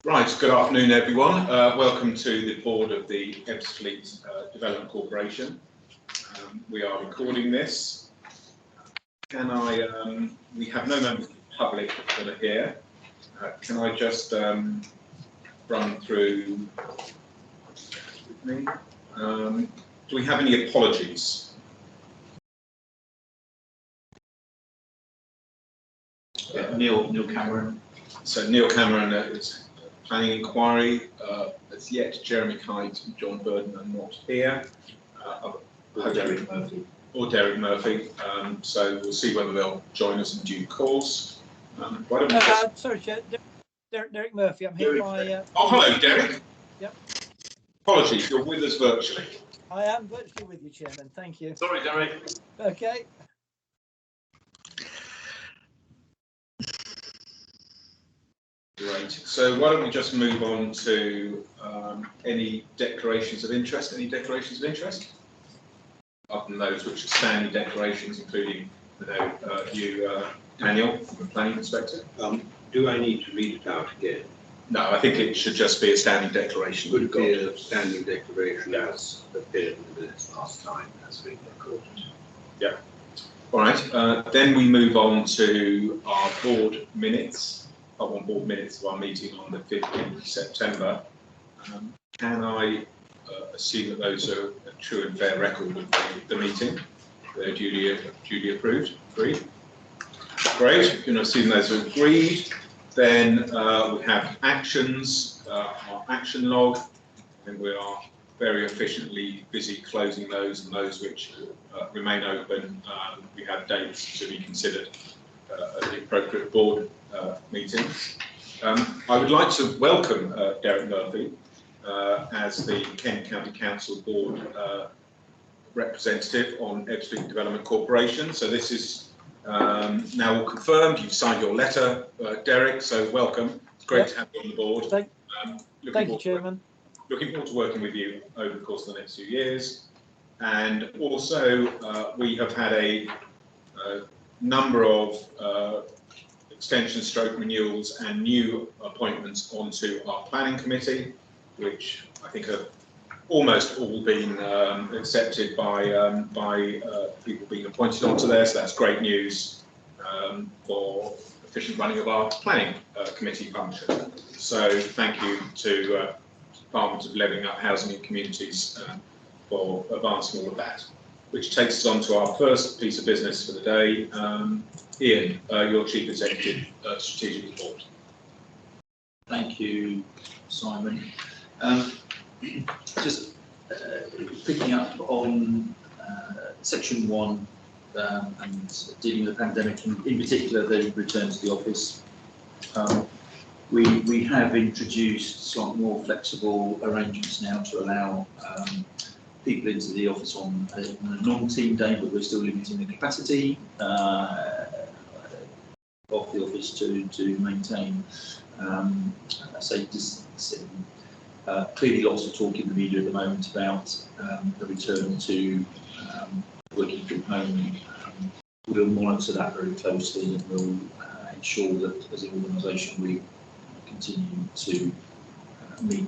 Right, good afternoon everyone. Welcome to the board of the Ebbsfleet Development Corporation. We are recording this. We have no members of the public that are here. Can I just run through with me? Do we have any apologies? Neil Cameron. So Neil Cameron is planning inquiry. As yet, Jeremy Kite and John Burden are not here. Or Derek Murphy. So we'll see whether they'll join us in due course. Why don't we sorry, Chair. Derek Murphy. I'm here by. Oh, hello, Derek. Yep. Apologies, you're with us virtually. I am virtually with you, Chairman. Thank you. Sorry, Derek. Okay. Great. So why don't we just move on to any declarations of interest? Any declarations of interest? Other than those which are standing declarations, including you, Daniel, from a planning perspective. Do I need to read it out again? No, I think it should just be a standing declaration. Would be a standing declaration as appeared in the minutes last time as being recorded. Yeah. All right. Then we move on to our board minutes. Board minutes of our meeting on the 15th of September. Can I assume that those are a true and fair record of the meeting? They're duly approved. Agreed. Great. If you can assume those are agreed, then we have actions, our action log, and we are very efficiently busy closing those, and those which remain open, we have dates to be considered at the appropriate board meeting. I would like to welcome Derek Murphy as the Kent County Council Board representative on Ebbsfleet Development Corporation. So this is now all confirmed. You've signed your letter, Derek, so welcome. It's great to have you on the board. Thank you, Chairman. Looking forward to working with you over the course of the next few years. And also, we have had a number of extension stroke renewals and new appointments onto our planning committee, which I think have almost all been accepted by people being appointed onto there. So that's great news for efficient running of our planning committee function. So thank you to Department of Levelling Up Housing and Communities for advancing all of that. Which takes us on to our first piece of business for the day. Ian, your Chief Executive Strategic Report. Thank you, Simon. Just picking up on section 1 and dealing with the pandemic, and in particular the return to the office. We have introduced slightly more flexible arrangements now to allow people into the office on a non-team day, but we're still limiting the capacity of the office to maintain safe distancing. Clearly lots of talk in the media at the moment about the return to working from home. We'll monitor that very closely and we'll ensure that as an organisation we continue to meet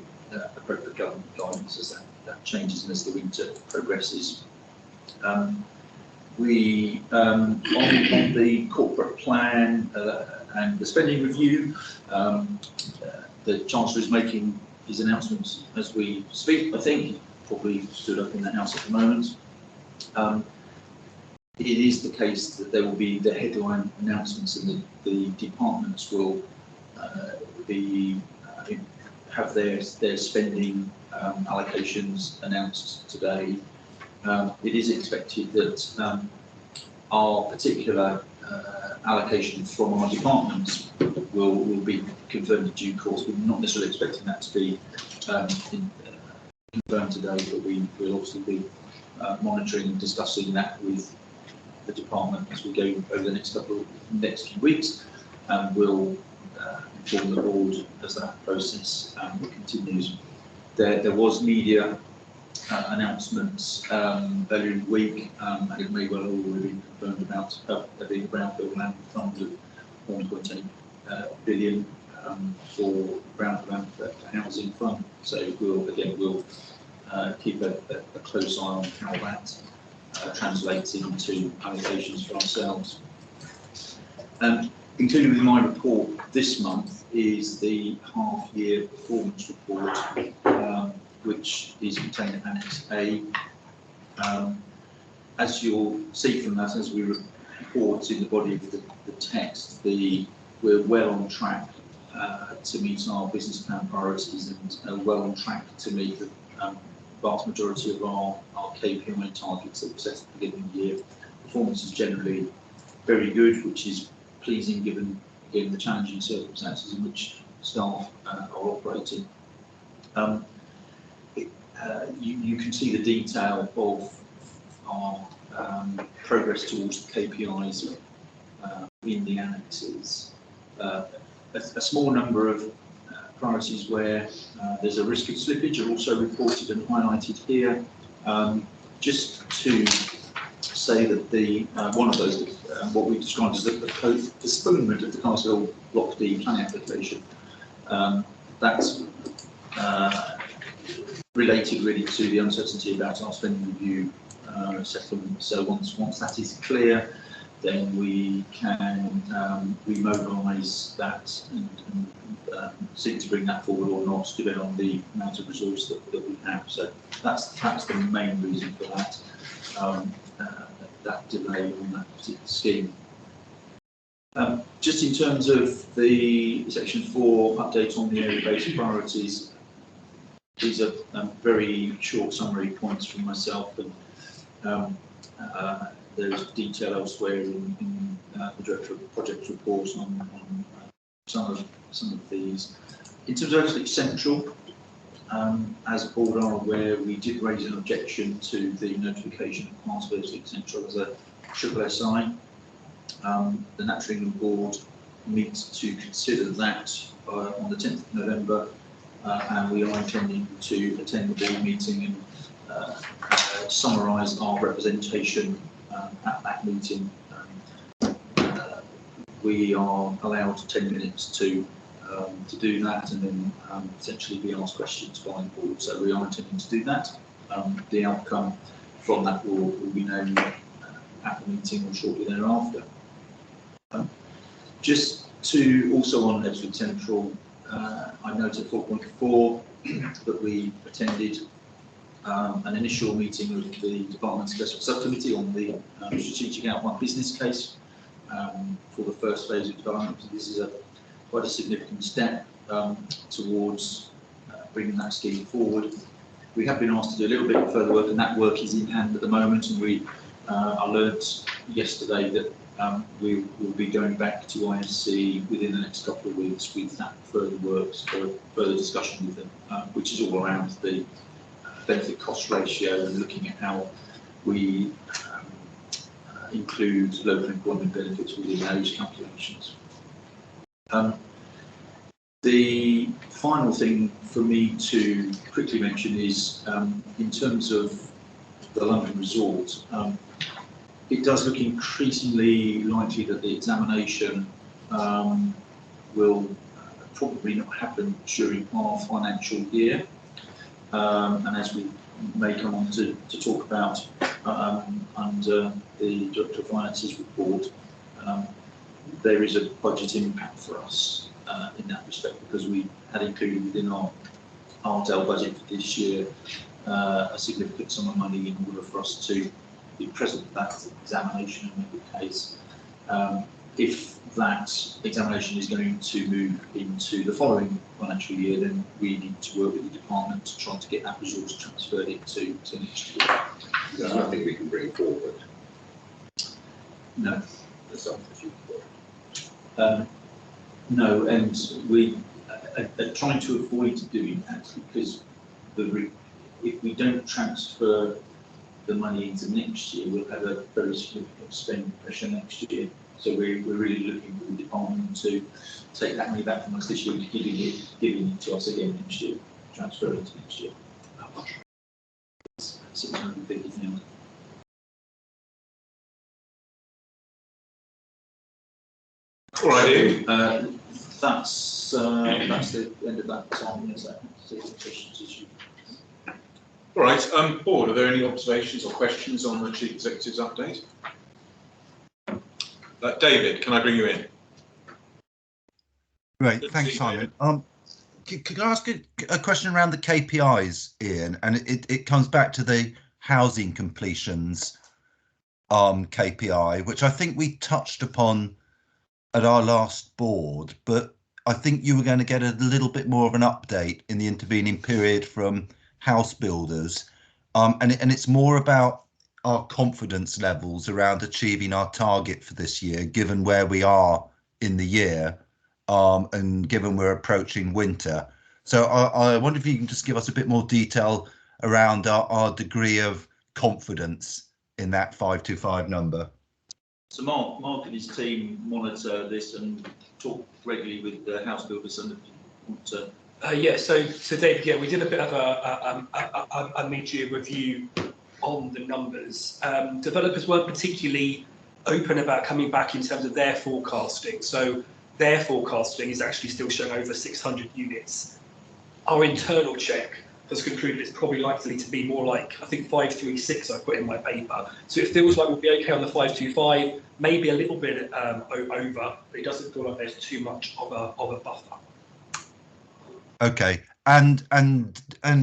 appropriate government guidance as that changes and as the winter progresses. We on the corporate plan and the spending review, the Chancellor is making his announcements as we speak. I think probably stood up in the House at the moment. It is the case that there will be the headline announcements, and the departments will have their spending allocations announced today. It is expected that our particular allocation from our departments will be confirmed in due course. We're not necessarily expecting that to be confirmed today, but we will obviously be monitoring and discussing that with the department as we go over the next few weeks, and we'll inform the board as that process continues. There was media announcements earlier in the week, and it may well already be confirmed about there being a brownfield land fund of 1.8 billion for ground housing fund. So we'll keep a close eye on how that translates into allocations for ourselves. Included within my report this month is the half-year performance report, which is contained in Annex A. As you'll see from that, as we report in the body of the text, we're well on track to meet our business plan priorities and well on track to meet the vast majority of our KPI targets that were set at the beginning of the year. Performance is generally very good, which is pleasing given, again, the challenging circumstances in which staff are operating. You can see the detail of our progress towards the KPIs in the annexes. A small number of priorities where there's a risk of slippage are also reported and highlighted here. Just to say that the one of those, what we described as the postponement of the Castle Block D planning application, that's related really to the uncertainty about our spending review settlement. So once that is clear, then we can remobilise that and seek to bring that forward or not, depending on the amount of resource that we have. So that's the main reason for that that delay on that particular scheme. Just in terms of the section 4 update on the area-based priorities, these are very short summary points from myself, and there's detail elsewhere in the Director of Project report on some of these. In terms of Essex Central, as the board are aware, we did raise an objection to the notification of part of Essex Central as a triple SI. The Natural England board meets to consider that on the 10th of November, and we are intending to attend the board meeting and summarise our representation at that meeting. We are allowed 10 minutes to do that, and then potentially be asked questions by the board. So we are intending to do that. The outcome from that will be known at the meeting or shortly thereafter. Just to also on Essex Central, I noted 4.4 that we attended an initial meeting of the Department's Special Subcommittee on the strategic outline business case for the first phase of development. This is quite a significant step towards bringing that scheme forward. We have been asked to do a little bit further work, and that work is in hand at the moment. And I learned yesterday that we will be going back to ISC within the next couple of weeks with that further works for further discussion with them, which is all around the benefit cost ratio and looking at how we include local employment benefits within those calculations. The final thing for me to quickly mention is in terms of the London resort, it does look increasingly likely that the examination will probably not happen during our financial year. And as we may come on to talk about under the Director of Finance's report, there is a budget impact for us in that respect, because we had included within our RDEL budget for this year a significant sum of money in order for us to be present at that examination and make the case. If that examination is going to move into the following financial year, then we need to work with the department to try to get that resource transferred into next year. There's nothing we can bring forward. No. There's something no, and we are trying to avoid doing that, because if we don't transfer the money into next year, we'll have a very significant spend pressure next year. So we're really looking for the department to take that money back from us this year, giving it to us again next year, transfer it to next year. How much? It's 650,000. All right, Ian. That's the end of that time. Is that the questions issue? All right, board, are there any observations or questions on the Chief Executive's update? David, can I bring you in? Great, Good to thanks, see you, Simon. Could I ask a question around the KPIs, Ian? And it comes back to the housing completions KPI, which I think we touched upon at our last board, but I think you were going to get a little bit more of an update in the intervening period from house builders. And it's more about our confidence levels around achieving our target for this year, given where we are in the year, and given we're approaching winter. So I wonder if you can just give us a bit more detail around our degree of confidence in that 525 number. So Mark and his team monitor this and talk regularly with the house builders and want to. Yeah, so David, yeah, we did a bit of a mid-year review on the numbers. Developers weren't particularly open about coming back in terms of their forecasting. So their forecasting is actually still showing over 600 units. Our internal check has concluded it's probably likely to be more like, I think 536 I put in my paper. So it feels like we'll be okay on the 525, maybe a little bit over, but it doesn't feel like there's too much of a buffer. Okay, and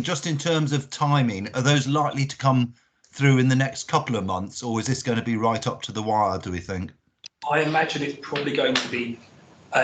just in terms of timing, are those likely to come through in the next couple of months, or is this going to be right up to the wire, do we think? I imagine it's probably going to be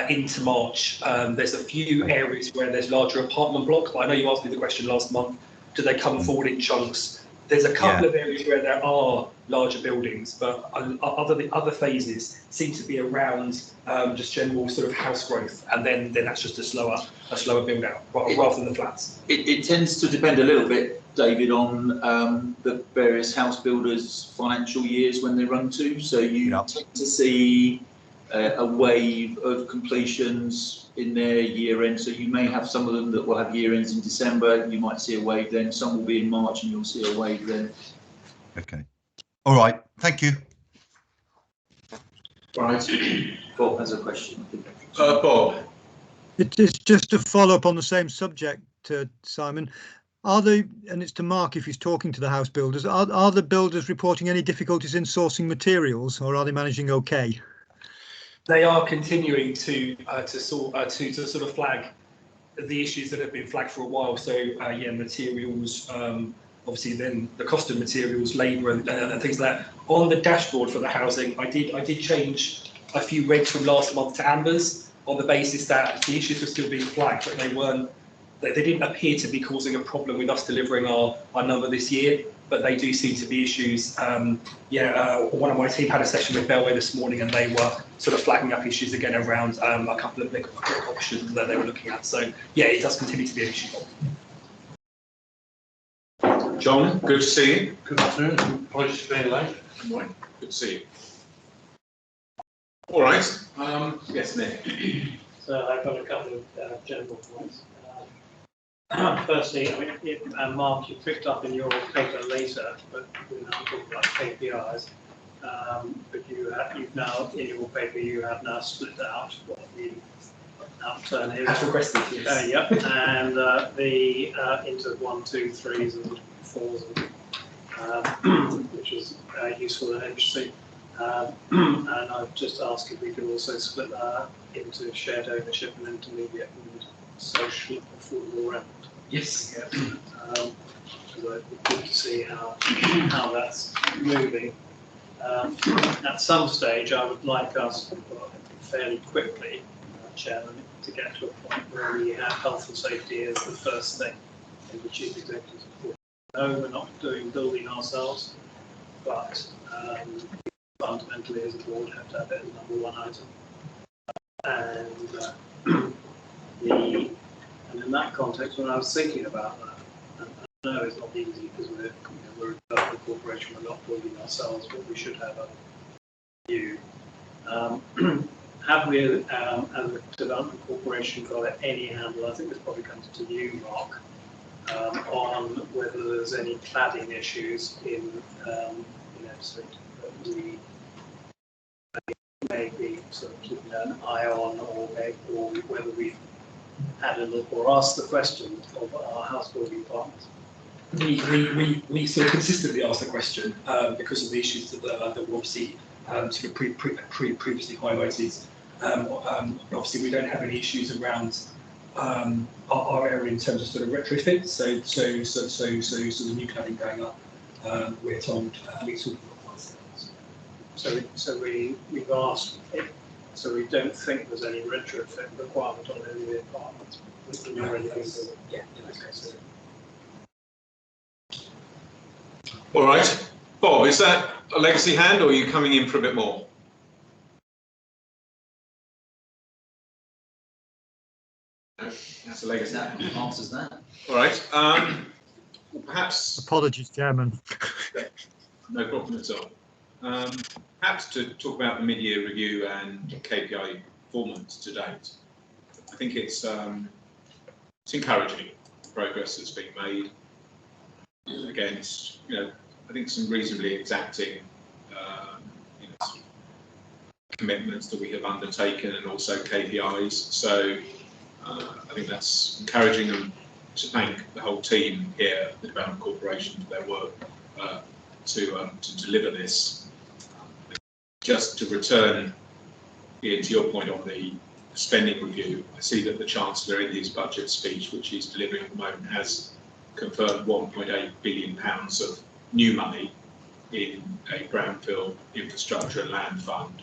into March. There's a few areas where there's larger apartment blocks, but I know you asked me the question last month, do they come forward in chunks? There's a couple of areas where there are larger buildings, but the other phases seem to be around just general sort of house growth, and then that's just a slower build out rather than the flats. It tends to depend a little bit, David, on the various house builders' financial years when they run to. So you tend to see a wave of completions in their year end. So you may have some of them that will have year ends in December. You might see a wave then. Some will be in March, and you'll see a wave then. Okay. All right. Thank you. Right. Bob has a question. Bob. It is just to follow up on the same subject, Simon. Are they, and it's to Mark if he's talking to the house builders, are the builders reporting any difficulties in sourcing materials, or are they managing okay? They are continuing to sort of flag the issues that have been flagged for a while. So yeah, materials, obviously then the cost of materials, labour and things like that. On the dashboard for the housing, I did change a few regs from last month to ambers on the basis that the issues were still being flagged, but they didn't appear to be causing a problem with us delivering our number this year. But they do seem to be issues. One of my team had a session with Bellway this morning, and they were sort of flagging up issues again around a couple of big options that they were looking at. So yeah, it does continue to be an issue. John, good to see you. Good afternoon. Apologies for being late. Good morning. Good to see you. All right. Yes, Nick. So I've got a couple of general points. Firstly, I mean, Mark, you picked up in your paper later, but we're now talking about KPIs. But you've now, in your paper, you have now split out what the outturn is. As requested, yes. Yep. And the into 1, 2, 3s and 4s, which is useful and interesting. And I've just asked if we could also split that into shared ownership and intermediate and social affordable rent. Yes. So it'd be good to see how that's moving. At some stage, I would like us fairly quickly, Chairman, to get to a point where we have health and safety as the first thing in the Chief Executive's report. No, we're not doing building ourselves, but fundamentally as a board have to have it as #1 item. And in that context, when I was thinking about that, and I know it's not easy because we're a development corporation, we're not building ourselves, but we should have a view. Have we, as a development corporation, got any handle? I think this probably comes to you, Mark, on whether there's any cladding issues in Epsom that we may be sort of keeping an eye on, or whether we've had a look or asked the question of our house building partners? We sort of consistently ask the question because of the issues that were obviously sort of previously highlighted. Obviously, we don't have any issues around our area in terms of sort of retrofit. So the new cladding going up, we're told it's all. So we've asked it, so we don't think there's any retrofit requirement on any of the apartments. Yeah. All right, Bob, is that a legacy hand, or are you coming in for a bit more? No, that's a legacy hand. Answers that. All right, perhaps. Apologies, Chairman. No problem at all. Perhaps to talk about the mid-year review and KPI performance to date. I think it's encouraging progress that's been made against, I think some reasonably exacting sort of commitments that we have undertaken, and also KPIs. So I think that's encouraging, and to thank the whole team here at the Development Corporation for their work to deliver this. Just to return, Ian, to your point on the spending review, I see that the Chancellor in his budget speech, which he's delivering at the moment, has confirmed £1.8 billion of new money in a brownfield infrastructure and land fund.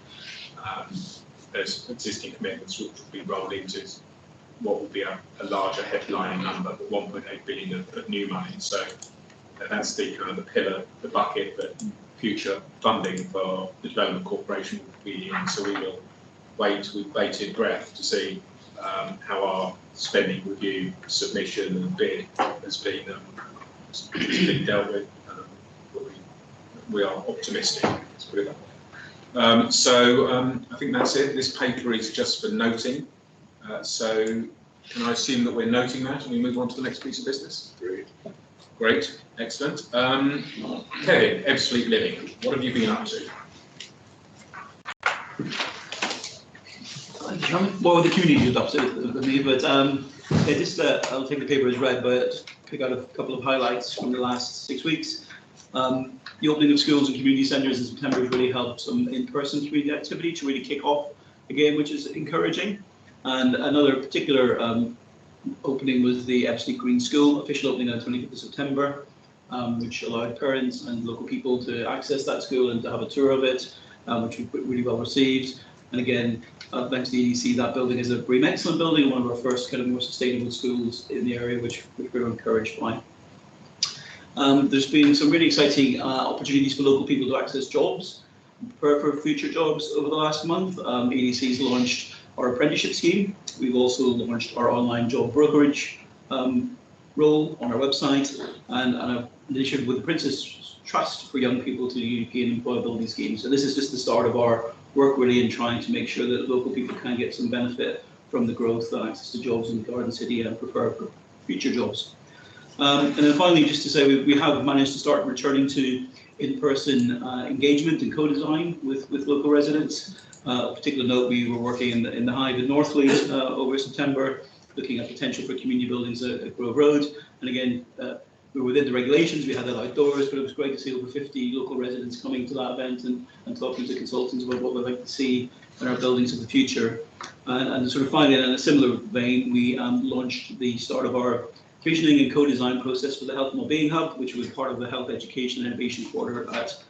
There's existing commitments which will be rolled into what will be a larger headline number, but 1.8 billion of new money. So that's the kind of the pillar, the bucket that future funding for the Development Corporation will be in. So we will wait with bated breath to see how our spending review submission and bid has been dealt with. We are optimistic, let's put it that way. So I think that's it. This paper is just for noting. So can I assume that we're noting that and we move on to the next piece of business? Great, excellent. Kevin, Ebbsfleet Living, what have you been up to? Well, the community is up to me, but I'll take the paper as read, but pick out a couple of highlights from the last 6 weeks. The opening of schools and community centres in September has really helped some in-person community activity to really kick off again, which is encouraging. And another particular opening was the Ebbsfleet Green School, official opening on the 25th of September, which allowed parents and local people to access that school and to have a tour of it, which was really well received. And again, thanks to the EDC, that building is a BREEAM Excellent building, one of our first kind of more sustainable schools in the area, which we're encouraged by. There's been some really exciting opportunities for local people to access jobs, prepare for future jobs over the last month. EDC's launched our apprenticeship scheme. We've also launched our online job brokerage role on our website, and an initiative with the Princess Trust for young people to gain employability schemes. So this is just the start of our work really in trying to make sure that local people can get some benefit from the growth and access to jobs in the Garden City and prepare for future jobs. And then finally, just to say, we have managed to start returning to in-person engagement and co-design with local residents. Of particular note, we were working in the Hive in Northfleet over September, looking at potential for community buildings at Grove Road. And again, we were within the regulations, we had that outdoors, but it was great to see over 50 local residents coming to that event and talking to consultants about what they'd like to see in our buildings of the future. And sort of finally, in a similar vein, we launched the start of our visioning and co-design process for the Health and Wellbeing Hub, which was part of the Health Education and Innovation Quarter at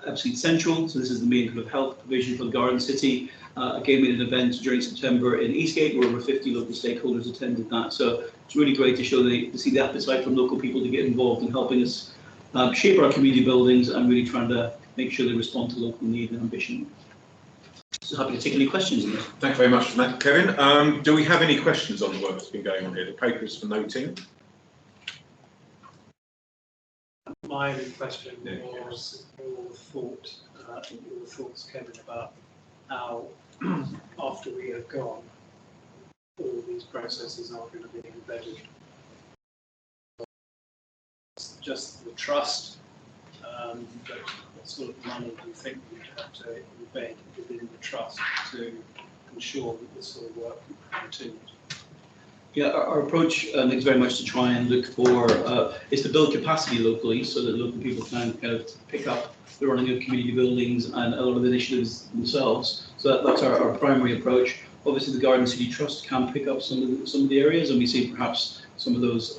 Ebbsfleet Central. So this is the main kind of health provision for the Garden City. Again, we had an event during September in Eastgate where over 50 local stakeholders attended that. So it's really great to see the appetite from local people to get involved in helping us shape our community buildings and really trying to make sure they respond to local need and ambition. So happy to take any questions on this. Thank you very much for that, Kevin. Do we have any questions on the work that's been going on here? The paper is for noting. My question was your thoughts, Kevin, about how after we have gone, all these processes are going to be embedded. Just the trust What sort of money do you think you'd have to embed within the trust to ensure that this sort of work continues? Yeah, our approach is very much to try and look for, is to build capacity locally so that local people can kind of pick up the running of community buildings and a lot of the initiatives themselves. So that's our primary approach. Obviously, the Garden City Trust can pick up some of the areas, and we see perhaps some of those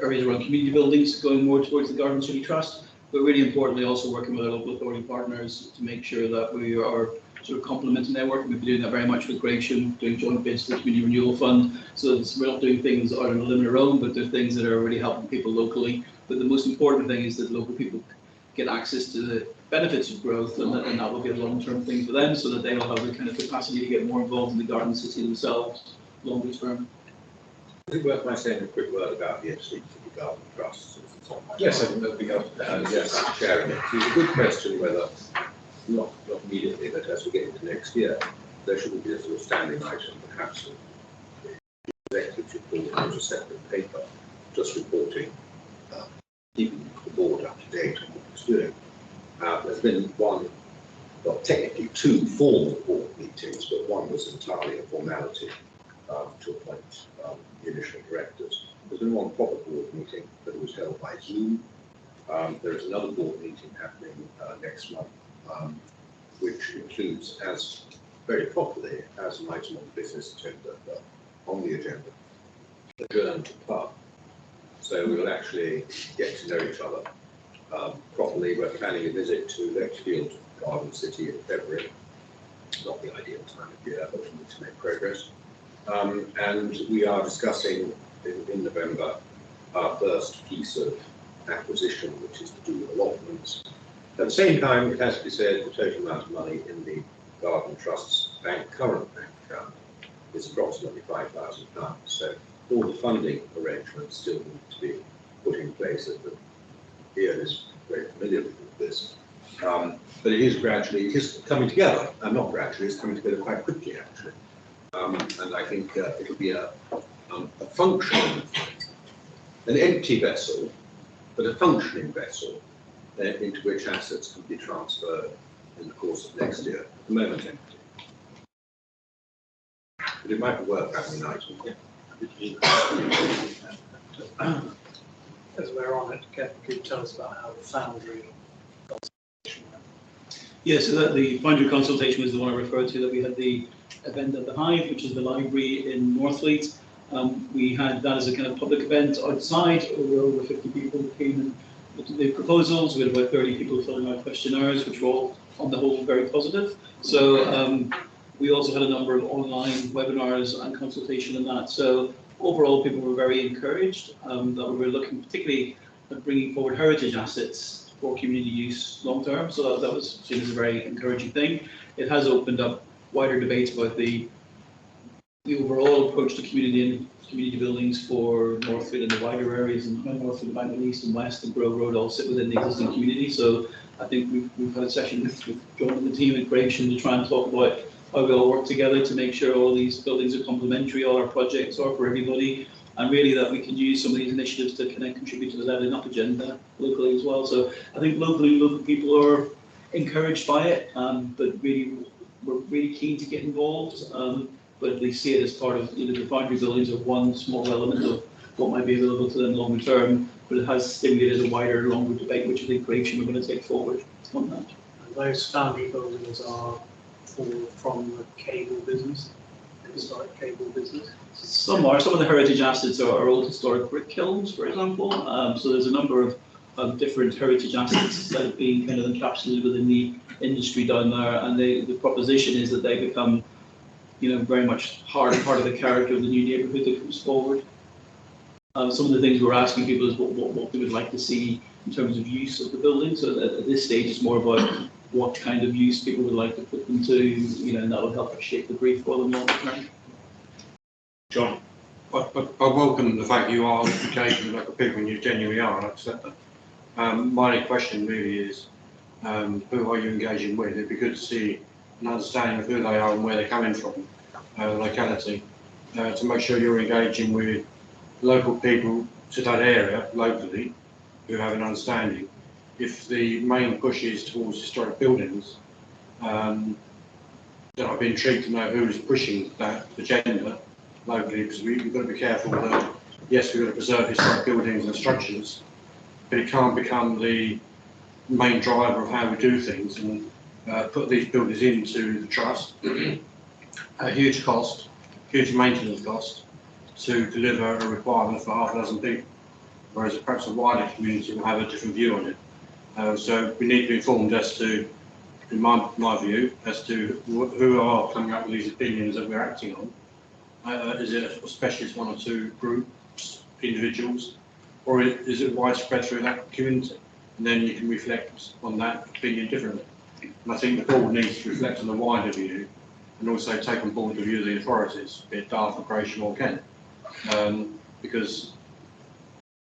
areas around community buildings going more towards the Garden City Trust. But really importantly, also working with our local authority partners to make sure that we are sort of complementing their work. We've been doing that very much with Gratian, doing joint bids for the Community Renewal Fund. So we're not doing things out on a limb of our own, but they're things that are really helping people locally. But the most important thing is that local people get access to the benefits of growth, and that will be a long-term thing for them, so that they will have the kind of capacity to get more involved in the Garden City themselves longer term. Is it worth my saying a quick word about the City Garden Trust? Yes, I think that would be helpful. Yes, sharing it. It's a good question whether, not immediately, but as we get into next year, there shouldn't be a sort of standing item, perhaps the executives report as a separate paper, just reporting, keeping the board up to date on what it's doing. There's been technically two formal board meetings, but one was entirely a formality to appoint the initial directors. There's been one proper board meeting, but it was held by Zoom. There is another board meeting happening next month, which includes, as very properly, as an item on the business agenda, on the agenda, adjourn to pub. So we will actually get to know each other properly. We're planning a visit to Lexfield Garden City in February. Not the ideal time of year, but we need to make progress. And we are discussing in November our first piece of acquisition, which is to do with allotments. At the same time, it has to be said, the total amount of money in the Garden Trust's current bank account is approximately £5,000. So all the funding arrangements still need to be put in place. Ian is very familiar with this. But it is coming together, and not gradually, it's coming together quite quickly, actually. And I think it'll be a functioning, an empty vessel, but a functioning vessel into which assets can be transferred in the course of next year. At the moment, empty. But it might be worth having an item. As we're on it, Kevin, could you tell us about how the Foundry consultation went? Yeah, so that the Foundry consultation was the one I referred to, that we had the event at the Hive, which is the library in Northfleet. We had that as a kind of public event outside. Over 50 people came and looked at the proposals. We had about 30 people filling out questionnaires, which were all, on the whole, very positive. So we also had a number of online webinars and consultation on that. So overall, people were very encouraged that we were looking particularly at bringing forward heritage assets for community use long term. So that was seen as a very encouraging thing. It has opened up wider debates about the overall approach to community buildings for Northfield and the wider areas, and Northfield, Bank East and West and Grove Road all sit within the existing community. So I think we've had a session with John and the team at Gratian to try and talk about how we all work together to make sure all these buildings are complementary, all our projects are for everybody, and really that we can use some of these initiatives to kind of contribute to the levelling up agenda locally as well. So I think locally, local people are encouraged by it, but really we're really keen to get involved. But they see it as part of, the Foundry buildings are one small element of what might be available to them longer term, but it has stimulated a wider, longer debate, which I think Gratian are going to take forward on that. And those Foundry buildings are from the cable business, historic cable business? Some are. Some of the heritage assets are old historic brick kilns, for example. So there's a number of different heritage assets that have been kind of encapsulated within the industry down there, and the proposition is that they become very much part of the character of the new neighbourhood that comes forward. Some of the things we're asking people is what they would like to see in terms of use of the building. So at this stage, it's more about what kind of use people would like to put them to, and that will help us shape the brief for them longer term. John, I welcome the fact you are engaging with local people, and you genuinely are, and I accept that. My only question really is, who are you engaging with? It'd be good to see an understanding of who they are and where they're coming from, the locality, to make sure you're engaging with local people to that area locally who have an understanding, if the main push is towards historic buildings, then I'd be intrigued to know who's pushing that agenda locally, because we've got to be careful that, yes, we've got to preserve historic buildings and structures, but it can't become the main driver of how we do things and put these buildings into the trust at a huge cost, huge maintenance cost, to deliver a requirement for half a dozen people, whereas perhaps a wider community will have a different view on it. So we need to be informed as to, in my view, as to who are coming up with these opinions that we're acting on. Is it a specialist one or two groups, individuals, or is it widespread through that community? And then you can reflect on that opinion differently. And I think the board needs to reflect on the wider view and also take on board the view of the authorities, be it Dartford, Gresham or Kent. Because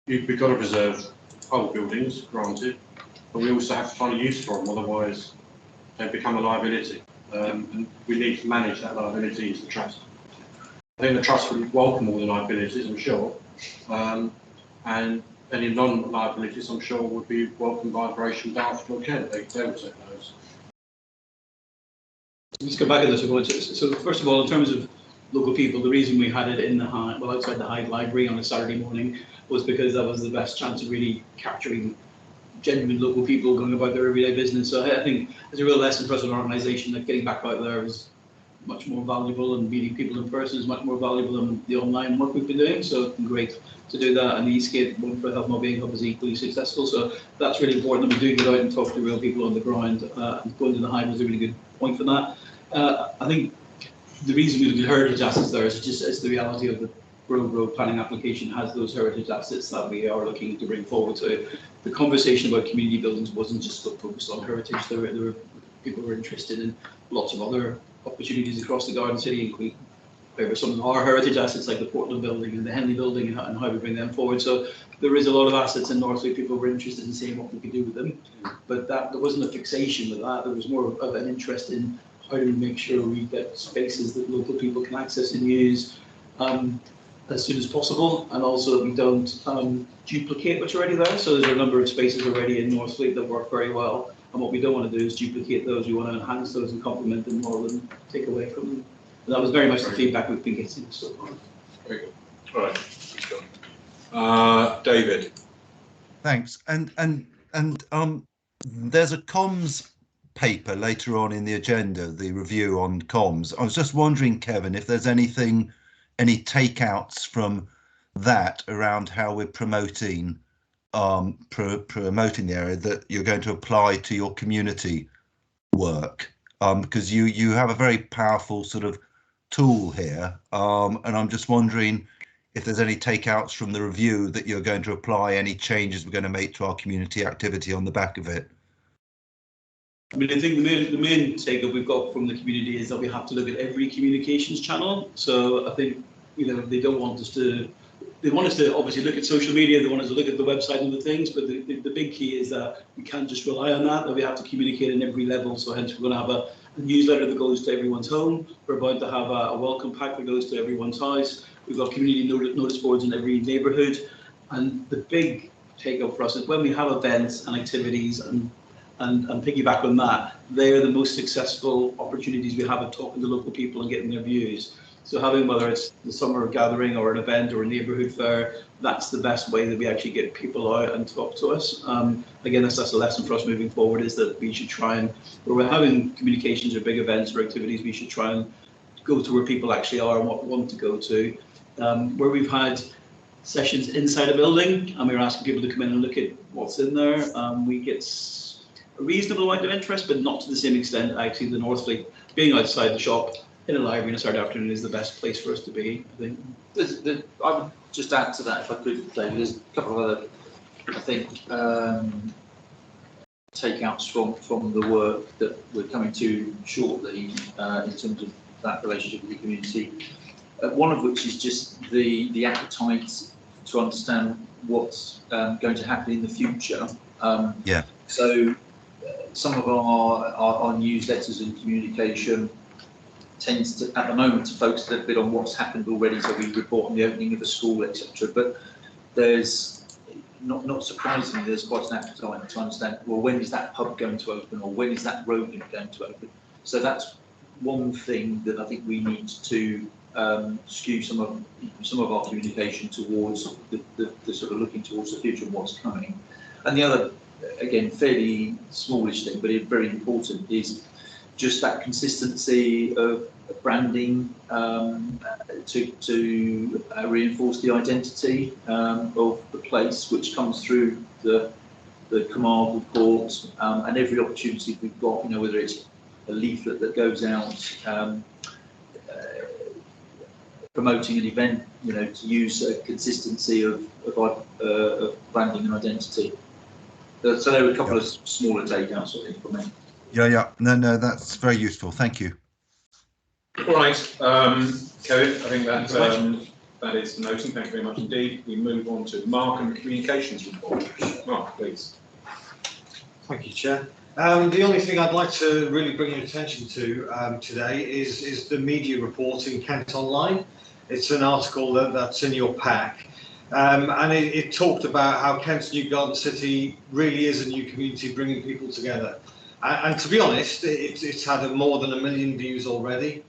we've got to preserve old buildings, granted, but we also have to find a use for them, otherwise they become a liability. And we need to manage that liability as the trust. I think the trust would welcome all the liabilities, I'm sure, and any non-liabilities, I'm sure, would be welcomed by Gresham, Dartford or Kent. They would take those. Let's go back to this. So first of all, in terms of local people, the reason we had it in the outside the Hyde Library on a Saturday morning was because that was the best chance of really capturing genuine local people going about their everyday business. So I think it's a real lesson for us as an organisation that getting back out there is much more valuable, and meeting people in person is much more valuable than the online work we've been doing. So it's been great to do that, and the Eastgate one for Health Wellbeing Hub is equally successful. So that's really important that we do get out and talk to real people on the ground. And going to the Hyde was a really good point for that. I think the reason we do heritage assets there is just it's the reality of the road planning application has those heritage assets that we are looking to bring forward. So the conversation about community buildings wasn't just focused on heritage. There were people who were interested in lots of other opportunities across the Garden City, including over some of our heritage assets like the Portland building and the Henley building, and how we bring them forward. So there is a lot of assets in Northleaf. People were interested in seeing what we could do with them, but there wasn't a fixation with that. There was more of an interest in how do we make sure we get spaces that local people can access and use as soon as possible, and also that we don't duplicate what's already there. So there's a number of spaces already in Northleaf that work very well, and what we don't want to do is duplicate those. We want to enhance those and complement them more than take away from them. And that was very much the feedback we've been getting so far. Very good. All right. David. Thanks. And there's a comms paper later on in the agenda, the review on comms. I was just wondering, Kevin, if there's any takeouts from that around how we're promoting the area that you're going to apply to your community work, because you have a very powerful sort of tool here, and I'm just wondering if there's any takeouts from the review that you're going to apply, any changes we're going to make to our community activity on the back of it. I mean, I think the main take-up we've got from the community is that we have to look at every communications channel. So I think, they don't want us to, they want us to obviously look at social media, they want us to look at the website and the things, but the big key is that we can't just rely on that we have to communicate in every level. So hence we're going to have a newsletter that goes to everyone's home. We're about to have a welcome pack that goes to everyone's house. We've got community notice boards in every neighbourhood. And the big take-up for us is when we have events and activities and piggyback on that, they're the most successful opportunities we have of talking to local people and getting their views. So having, whether it's the summer gathering or an event or a neighbourhood fair, that's the best way that we actually get people out and talk to us. Again, that's a lesson for us moving forward, is that we should try and, where we're having communications or big events or activities, we should try and go to where people actually are and what we want to go to. Where we've had sessions inside a building and we're asking people to come in and look at what's in there, we get a reasonable amount of interest, but not to the same extent. Actually, the Northleaf, being outside the shop in a library on a Saturday afternoon is the best place for us to be, I think. I would just add to that, if I could, David, there's a couple of other, I think, takeouts from the work that we're coming to shortly in terms of that relationship with the community. One of which is just the appetite to understand what's going to happen in the future. So some of our newsletters and communication tends to, at the moment, to focus a little bit on what's happened already. So we report on the opening of a school, etc. But there's not surprisingly, there's quite an appetite to understand, well, when is that pub going to open, or when is that road going to open? So that's one thing that I think we need to skew some of our communication towards the sort of looking towards the future and what's coming. And the other, again, fairly smallish thing, but very important, is just that consistency of branding to reinforce the identity of the place, which comes through the command report and every opportunity we've got, you know, whether it's a leaflet that goes out promoting an event, you know, to use a consistency of branding and identity. So there were a couple of smaller takeouts, I think, for me. Yeah. No, that's very useful. Thank you. All right, Kevin, I think that is noting. Thank you very much indeed. We move on to Mark and the communications report. Mark, please. Thank you, Chair. The only thing I'd like to really bring your attention to today is the media report in Kent Online. It's an article that's in your pack. And it talked about how Kent's New Garden City really is a new community bringing people together. And to be honest, it's had more than 1 million views already.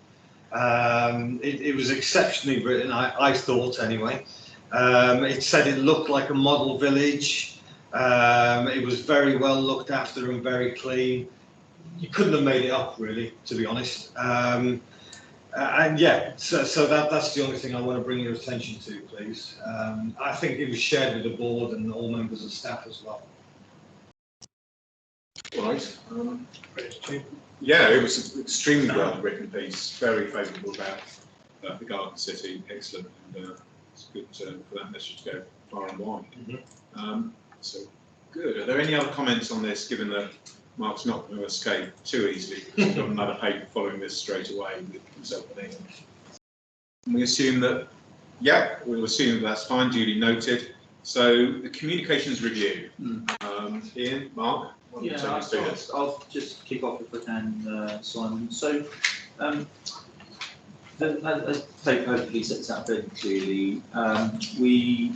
It was exceptionally written, I thought anyway. It said it looked like a model village. It was very well looked after and very clean. You couldn't have made it up, really, to be honest. And yeah, so that's the only thing I want to bring your attention to, please. I think it was shared with the board and all members of staff as well. Right. Yeah, it was an extremely well written piece, very favourable about the Garden City, excellent, and it's good for that message to go far and wide. So good. Are there any other comments on this, given that Mark's not going to escape too easily? We've got another paper following this straight away with himself and Ian. And we assume that, yeah, we'll assume that's fine, duly noted. So the communications review. Ian, Mark? Yeah, I'll just kick off if I can, Simon. So, as the paper hopefully sets out very clearly, we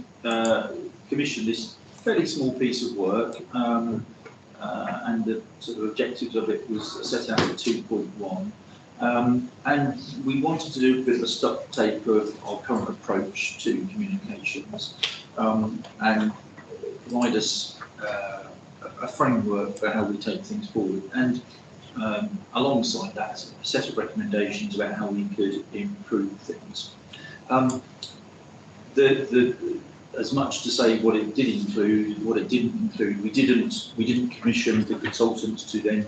commissioned this fairly small piece of work, and the sort of objectives of it was set out at 2.1. And we wanted to do a bit of a stock take of our current approach to communications, and provide us a framework for how we take things forward, and alongside that, a set of recommendations about how we could improve things. As much to say what it did include, what it didn't include, we didn't commission the consultants to then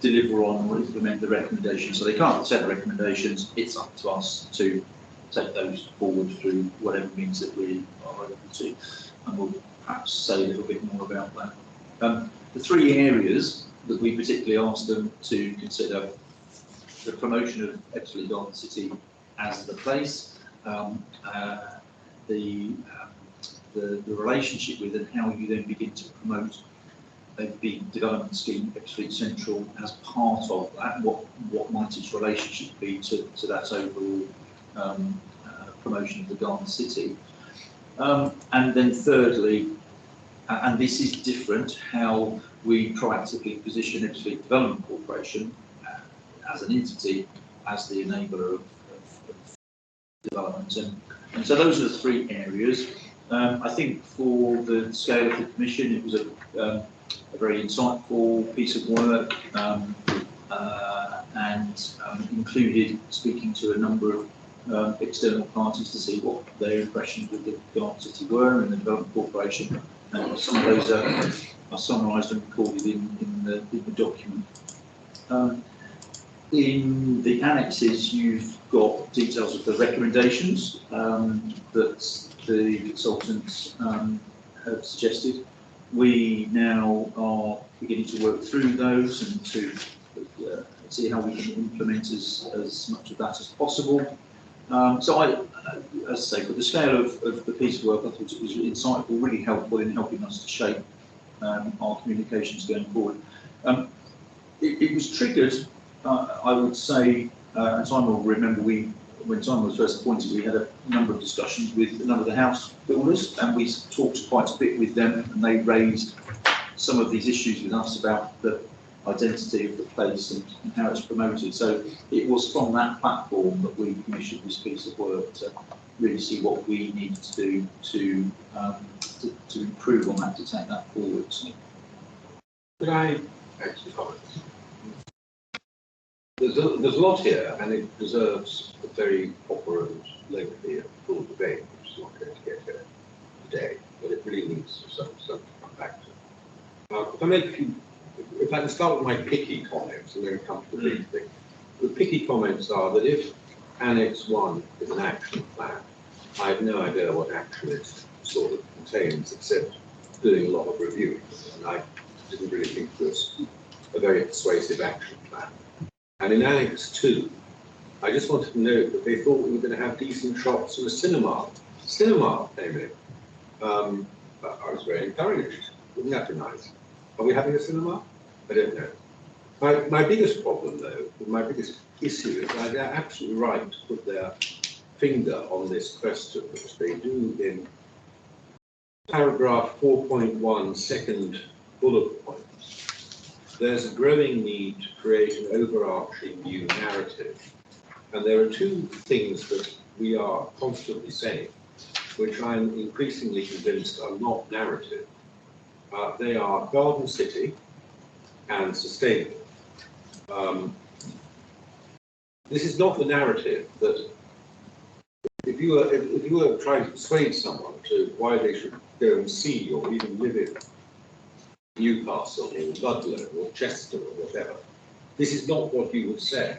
deliver on or implement the recommendations. So they can't set the recommendations. It's up to us to take those forward through whatever means that we are able to, and we'll perhaps say a little bit more about that. The three areas that we particularly asked them to consider: the promotion of Epsom Garden City as the place, the relationship with and how you then begin to promote the development scheme Epsom Central as part of that. What might its relationship be to that overall promotion of the Garden City? And then thirdly, and this is different, how we proactively position Ipswich Development Corporation as an entity, as the enabler of development. And so those are the three areas. I think for the scale of the commission, it was a very insightful piece of work, and included speaking to a number of external parties to see what their impressions of the Garden City were and the Development Corporation. And some of those are summarised and recorded in the document. In the annexes, you've got details of the recommendations that the consultants have suggested. We now are beginning to work through those and to see how we can implement as much of that as possible. So as I say, for the scale of the piece of work, I thought it was insightful, really helpful in helping us to shape our communications going forward. It was triggered, I would say, and Simon will remember, we when Simon was first appointed, we had a number of discussions with a number of the house builders, and we talked quite a bit with them, and they raised some of these issues with us about the identity of the place and how it's promoted. So it was from that platform that we commissioned this piece of work to really see what we needed to do to improve on that, to take that forward. So, could I actually comment? There's a lot here, and it deserves a very proper and lengthy and full debate, which is not going to get here today, but it really needs some stuff to come back to. If I make a few, if I can start with my picky comments and then come to the big thing. The picky comments are that if Annex 1 is an action plan, I have no idea what action it sort of contains, except doing a lot of reviewing, and I didn't really think it was a very persuasive action plan. And in Annex 2, I just wanted to note that they thought we were going to have decent shops and a cinema. Cinema came in. I was very encouraged. Wouldn't that be nice? Are we having a cinema? I don't know. My biggest problem, though, my biggest issue is they're absolutely right to put their finger on this question, which they do in paragraph 4.1, second bullet point. There's a growing need to create an overarching new narrative. And there are two things that we are constantly saying, which I'm increasingly convinced are not narrative. They are Garden City and sustainable. This is not the narrative that if you were trying to persuade someone to why they should go and see or even live in Newcastle or Ludlow or Chester or whatever, this is not what you would say.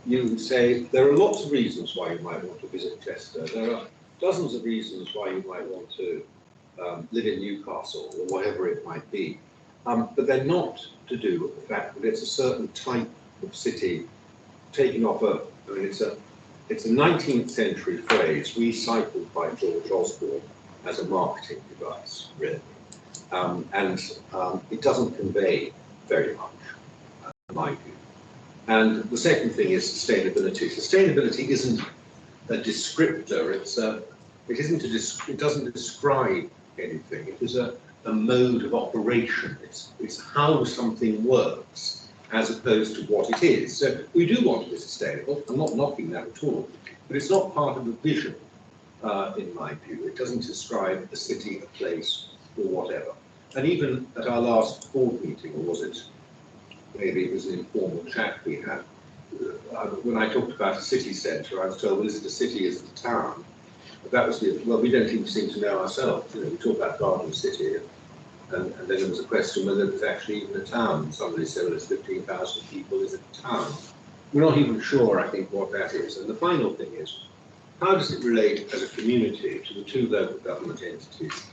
You would say there are lots of reasons why you might want to visit Chester. There are dozens of reasons why you might want to live in Newcastle or whatever it might be. But they're not to do with the fact that it's a certain type of city taking off Earth. I mean, it's a 19th century phrase recycled by George Osborne as a marketing device, really. And it doesn't convey very much, in my view. And the second thing is sustainability. Sustainability isn't a descriptor. It doesn't describe anything. It is a mode of operation. It's how something works as opposed to what it is. So we do want to be sustainable. I'm not knocking that at all, but it's not part of the vision, in my view. It doesn't describe a city, a place, or whatever. And even at our last board meeting, or was it, maybe it was an informal chat we had, when I talked about a city centre, I was told, well, is it a city, is it a town? That was well, we don't even seem to know ourselves. You know, we talk about Garden City, and then there was a question whether it was actually even a town. Somebody said, well, it's 15,000 people, is it a town? We're not even sure, I think, what that is. And the final thing is, how does it relate as a community to the two local government entities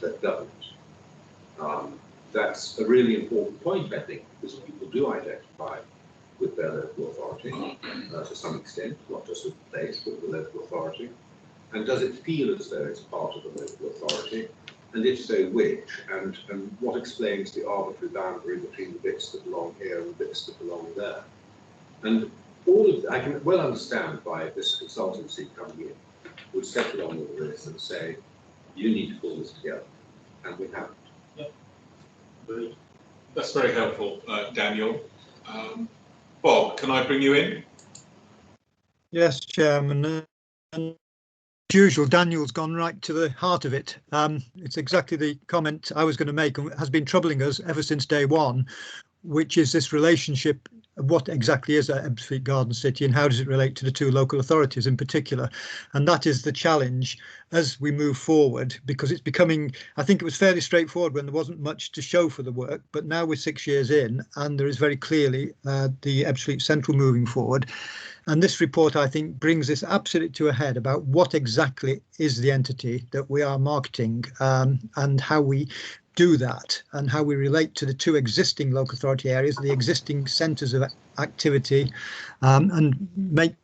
that govern it? That's a really important point, I think, because people do identify with their local authority to some extent, not just with the place, but with the local authority. And does it feel as though it's part of the local authority? And if so, which? And what explains the arbitrary boundary between the bits that belong here and the bits that belong there? And all of I can well understand why this consultancy coming in would settle on all this and say, you need to pull this together. And we haven't. That's very helpful, Daniel. Bob, can I bring you in? Yes, Chairman. And as usual, Daniel's gone right to the heart of it. It's exactly the comment I was going to make and has been troubling us ever since day one, which is this relationship. What exactly is that Ebbsfleet Garden City and how does it relate to the two local authorities in particular? And that is the challenge as we move forward, because it's becoming, I think it was fairly straightforward when there wasn't much to show for the work, but now we're 6 years in and there is very clearly the Ebbsfleet Central moving forward. And this report, I think, brings this absolutely to a head about what exactly is the entity that we are marketing and how we do that and how we relate to the two existing local authority areas, the existing centres of activity, and make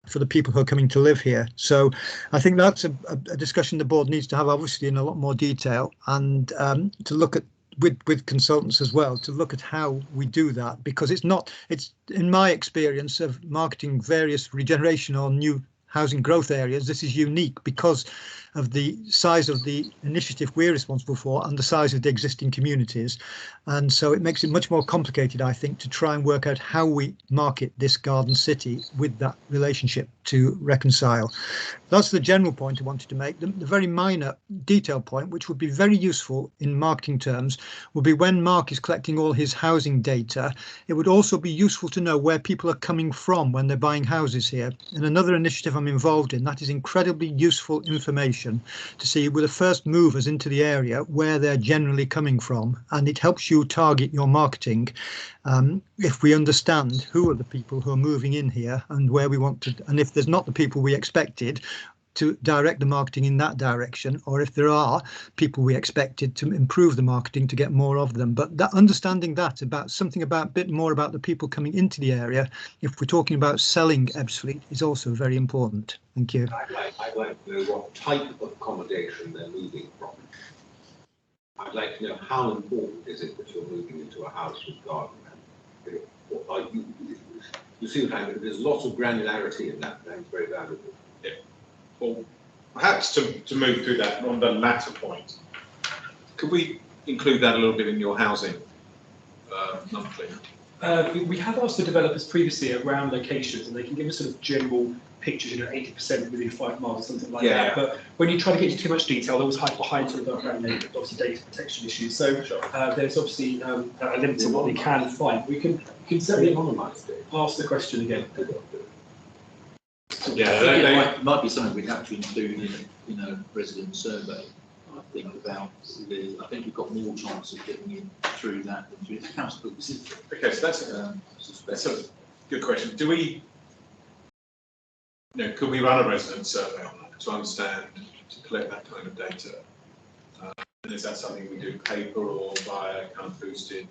for the people who are coming to live here. So I think that's a discussion the board needs to have, obviously, in a lot more detail, and to look at with consultants as well, to look at how we do that, because it's in my experience of marketing various regeneration or new housing growth areas, this is unique because of the size of the initiative we're responsible for and the size of the existing communities. And so it makes it much more complicated, I think, to try and work out how we market this garden city with that relationship to reconcile. That's the general point I wanted to make. The very minor detail point, which would be very useful in marketing terms, would be when Mark is collecting all his housing data, it would also be useful to know where people are coming from when they're buying houses here. And another initiative I'm involved in, that is incredibly useful information to see with the first movers into the area where they're generally coming from, and it helps you target your marketing if we understand who are the people who are moving in here and where we want to, and if there's not the people we expected, to direct the marketing in that direction, or if there are people we expected, to improve the marketing to get more of them. But that understanding that about something about a bit more about the people coming into the area, if we're talking about selling Ebbsfleet, is also very important. Thank you. I'd like to know what type of accommodation they're moving from. I'd like to know how important is it that you're moving into a house with garden. You see what I mean? There's lots of granularity in that, and it's very valuable. Yeah. Well, perhaps to move through that on the latter point, could we include that a little bit in your housing monthly? We have asked the developers previously around locations, and they can give us sort of general pictures, 80% within 5 miles or something like that. But when you try to get into too much detail, there was high sort of around obviously data protection issues. So there's obviously a limit to what we can find. We can certainly ask the question again. Yeah, it might be something we'd have to include in a resident survey. I think I think you've got more chance of getting in through that than through the house books. Okay, so that's a good question. Do we, could we run a resident survey on that to understand, to collect that kind of data? And is that something we do paper or via kind of boosted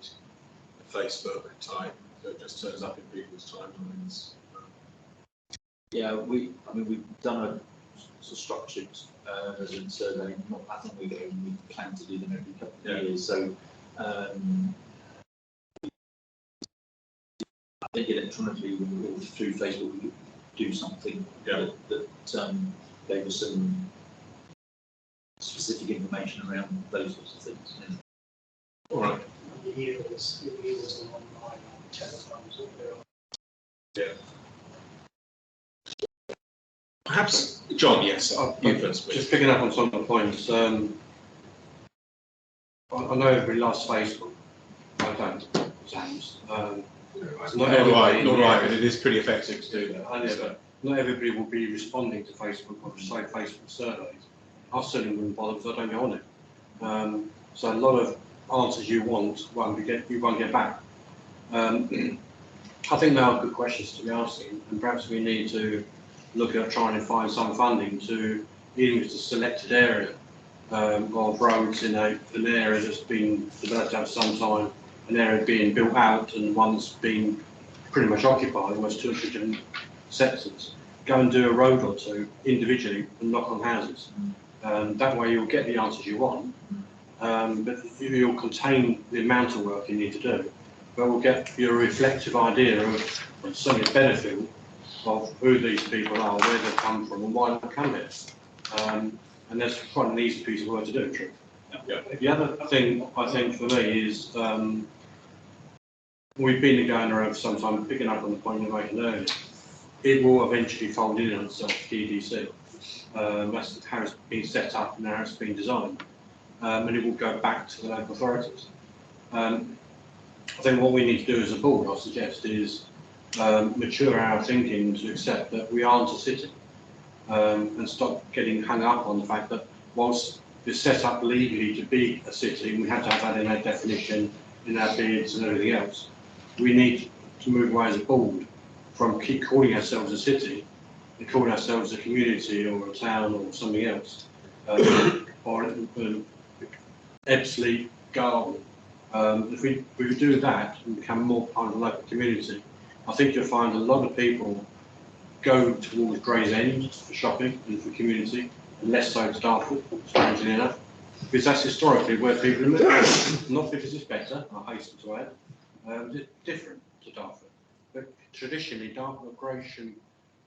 Facebook type that just turns up in people's timelines? Yeah, we've done a sort of structured resident survey. I think we plan to do them every couple of years. So I think electronically or through Facebook we could do something that gave us some specific information around those sorts of things. Yeah. All right. The yields are online 10 times what they are. Yeah. Perhaps, John, yes, you first, please. Just picking up on some of the points. I know everybody loves Facebook. I don't, James. Not right, but it is pretty effective to do that. I know, but not everybody will be responding to Facebook or say Facebook surveys. I certainly wouldn't bother because I don't go on it. So a lot of answers you won't get back. I think they are good questions to be asking, and perhaps we need to look at trying to find some funding to, even if it's a selected area of roads in an area that's been developed over some time, an area being built out and one's been pretty much occupied, almost 2 or 3 different sectors. Go and do a road or two individually and knock on houses. That way you'll get the answers you want, but you'll contain the amount of work you need to do, but we'll get you a reflective idea of certainly a benefit of who these people are, where they come from, and why they come here. And that's quite an easy piece of work to do, true. Yeah. The other thing I think for me is we've been going around for some time, picking up on the point you're making earlier. It will eventually fold in on itself, TDC. That's how it's been set up and how it's been designed. And it will go back to the local authorities. I think what we need to do as a board, I suggest, is mature our thinking to accept that we aren't a city, and stop getting hung up on the fact that whilst it's set up legally to be a city, and we have to have that in our definition, in our bids and everything else, we need to move away as a board from keep calling ourselves a city and call ourselves a community or a town or something else, or Ebbsfleet Garden. If we do that and become more part of the local community, I think you'll find a lot of people go towards Gray's End for shopping and for community, and less so to Dartford, strangely enough. because that's historically where people are moving. Not because it's better, I hasten to add, it's different to Dartford. But traditionally, Dartford Gratian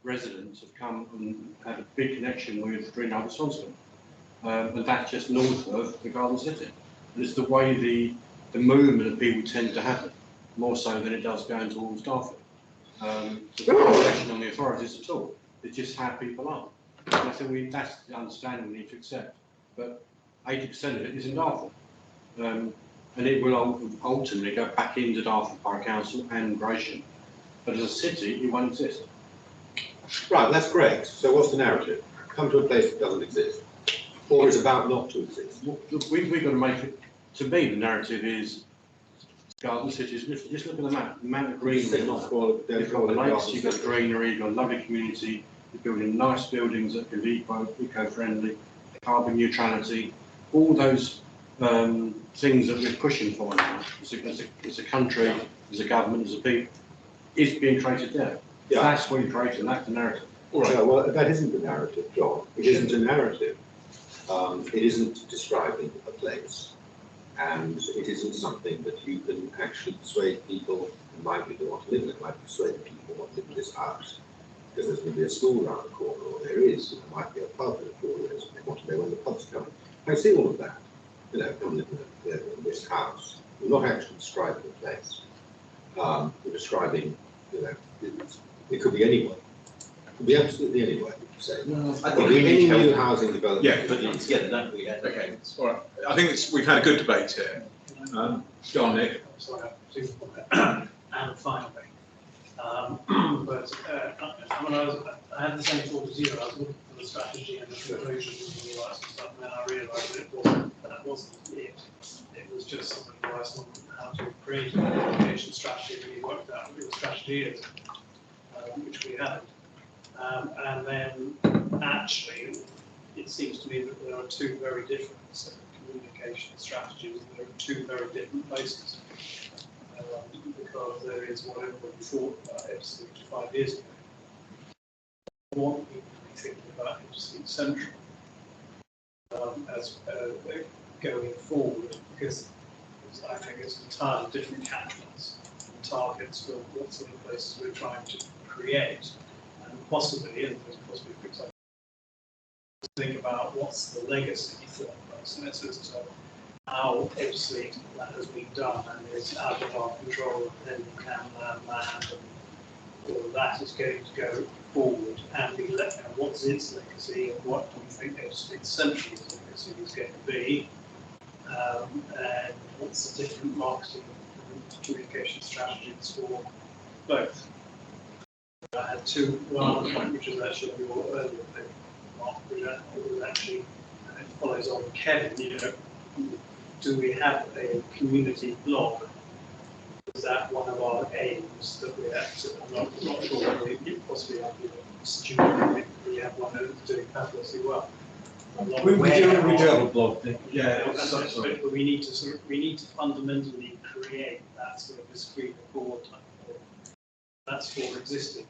residents have come and had a big connection with Greenhithe Swanscombe. And that's just north of the Garden City. And it's the way the movement of people tend to happen, more so than it does going towards Dartford. So there's no question on the authorities at all. It's just how people are. And I think that's the understanding we need to accept. But 80% of it is in Dartford. And it will ultimately go back into Dartford Borough Council and Gratian. But as a city, it won't exist. Right, that's great. So what's the narrative? Come to a place that doesn't exist, or is about not to exist. We've got to make it. To me, the narrative is Garden Cities. Just look at the map. The amount of greenery. You've got the lakes. You've got greenery. You've got a lovely community. You're building nice buildings that can be eco-friendly, carbon neutrality. All those things that we're pushing for now, as a country, as a government, as a people, is being created there. Yeah. That's what you're creating. That's the narrative. All right. Well, that isn't the narrative, John. It isn't a narrative. It isn't describing a place, and it isn't something that you can actually persuade people who might be want to live in it. Might persuade people who want to live in this house because there's going to be a school around the corner, or there might be a pub in the corner, and they want to know when the pub's coming. I see all of that. Come live in this house. We're not actually describing a place. We're describing, it could be anywhere. It could be absolutely anywhere. Say. No, I think any new housing development. Yeah, put it together, don't we? Okay, all right. I think we've had a good debate here. Go on, Nick. Sorry, and finally, but I had the same thought as you. I was looking for the strategy and the conclusions and all that sort of stuff, and then I realised that wasn't it. It was just some advice on how to create a communication strategy, and we worked out what the strategy is, which we haven't. And then actually, it seems to me that there are two very different communication strategies, and they're in two very different places. Because there is what everybody thought about Ipswich 5 years ago. I want people to be thinking about Ipswich Central as going forward, because I think it's entirely different catchments and targets for what sort of places we're trying to create, and possibly, and there's possibly for example, think about what's the legacy thought process as to how Ipswich that has been done and is out of our control, and then we can land and all of that is going to go forward, and we let know what's its legacy and what do we think Ipswich Central's legacy is going to be, and what's the different marketing and communication strategies for both. I had one other point, which is actually your earlier thing, Mark, which actually it follows on Kevin, do we have a community blog? Is that one of our aims that we're at? I'm not sure whether it possibly have stupid, we have one that's doing fabulously well. We do have a blog. Yeah, but we need to fundamentally create that sort of discrete board type of thing. That's for existing.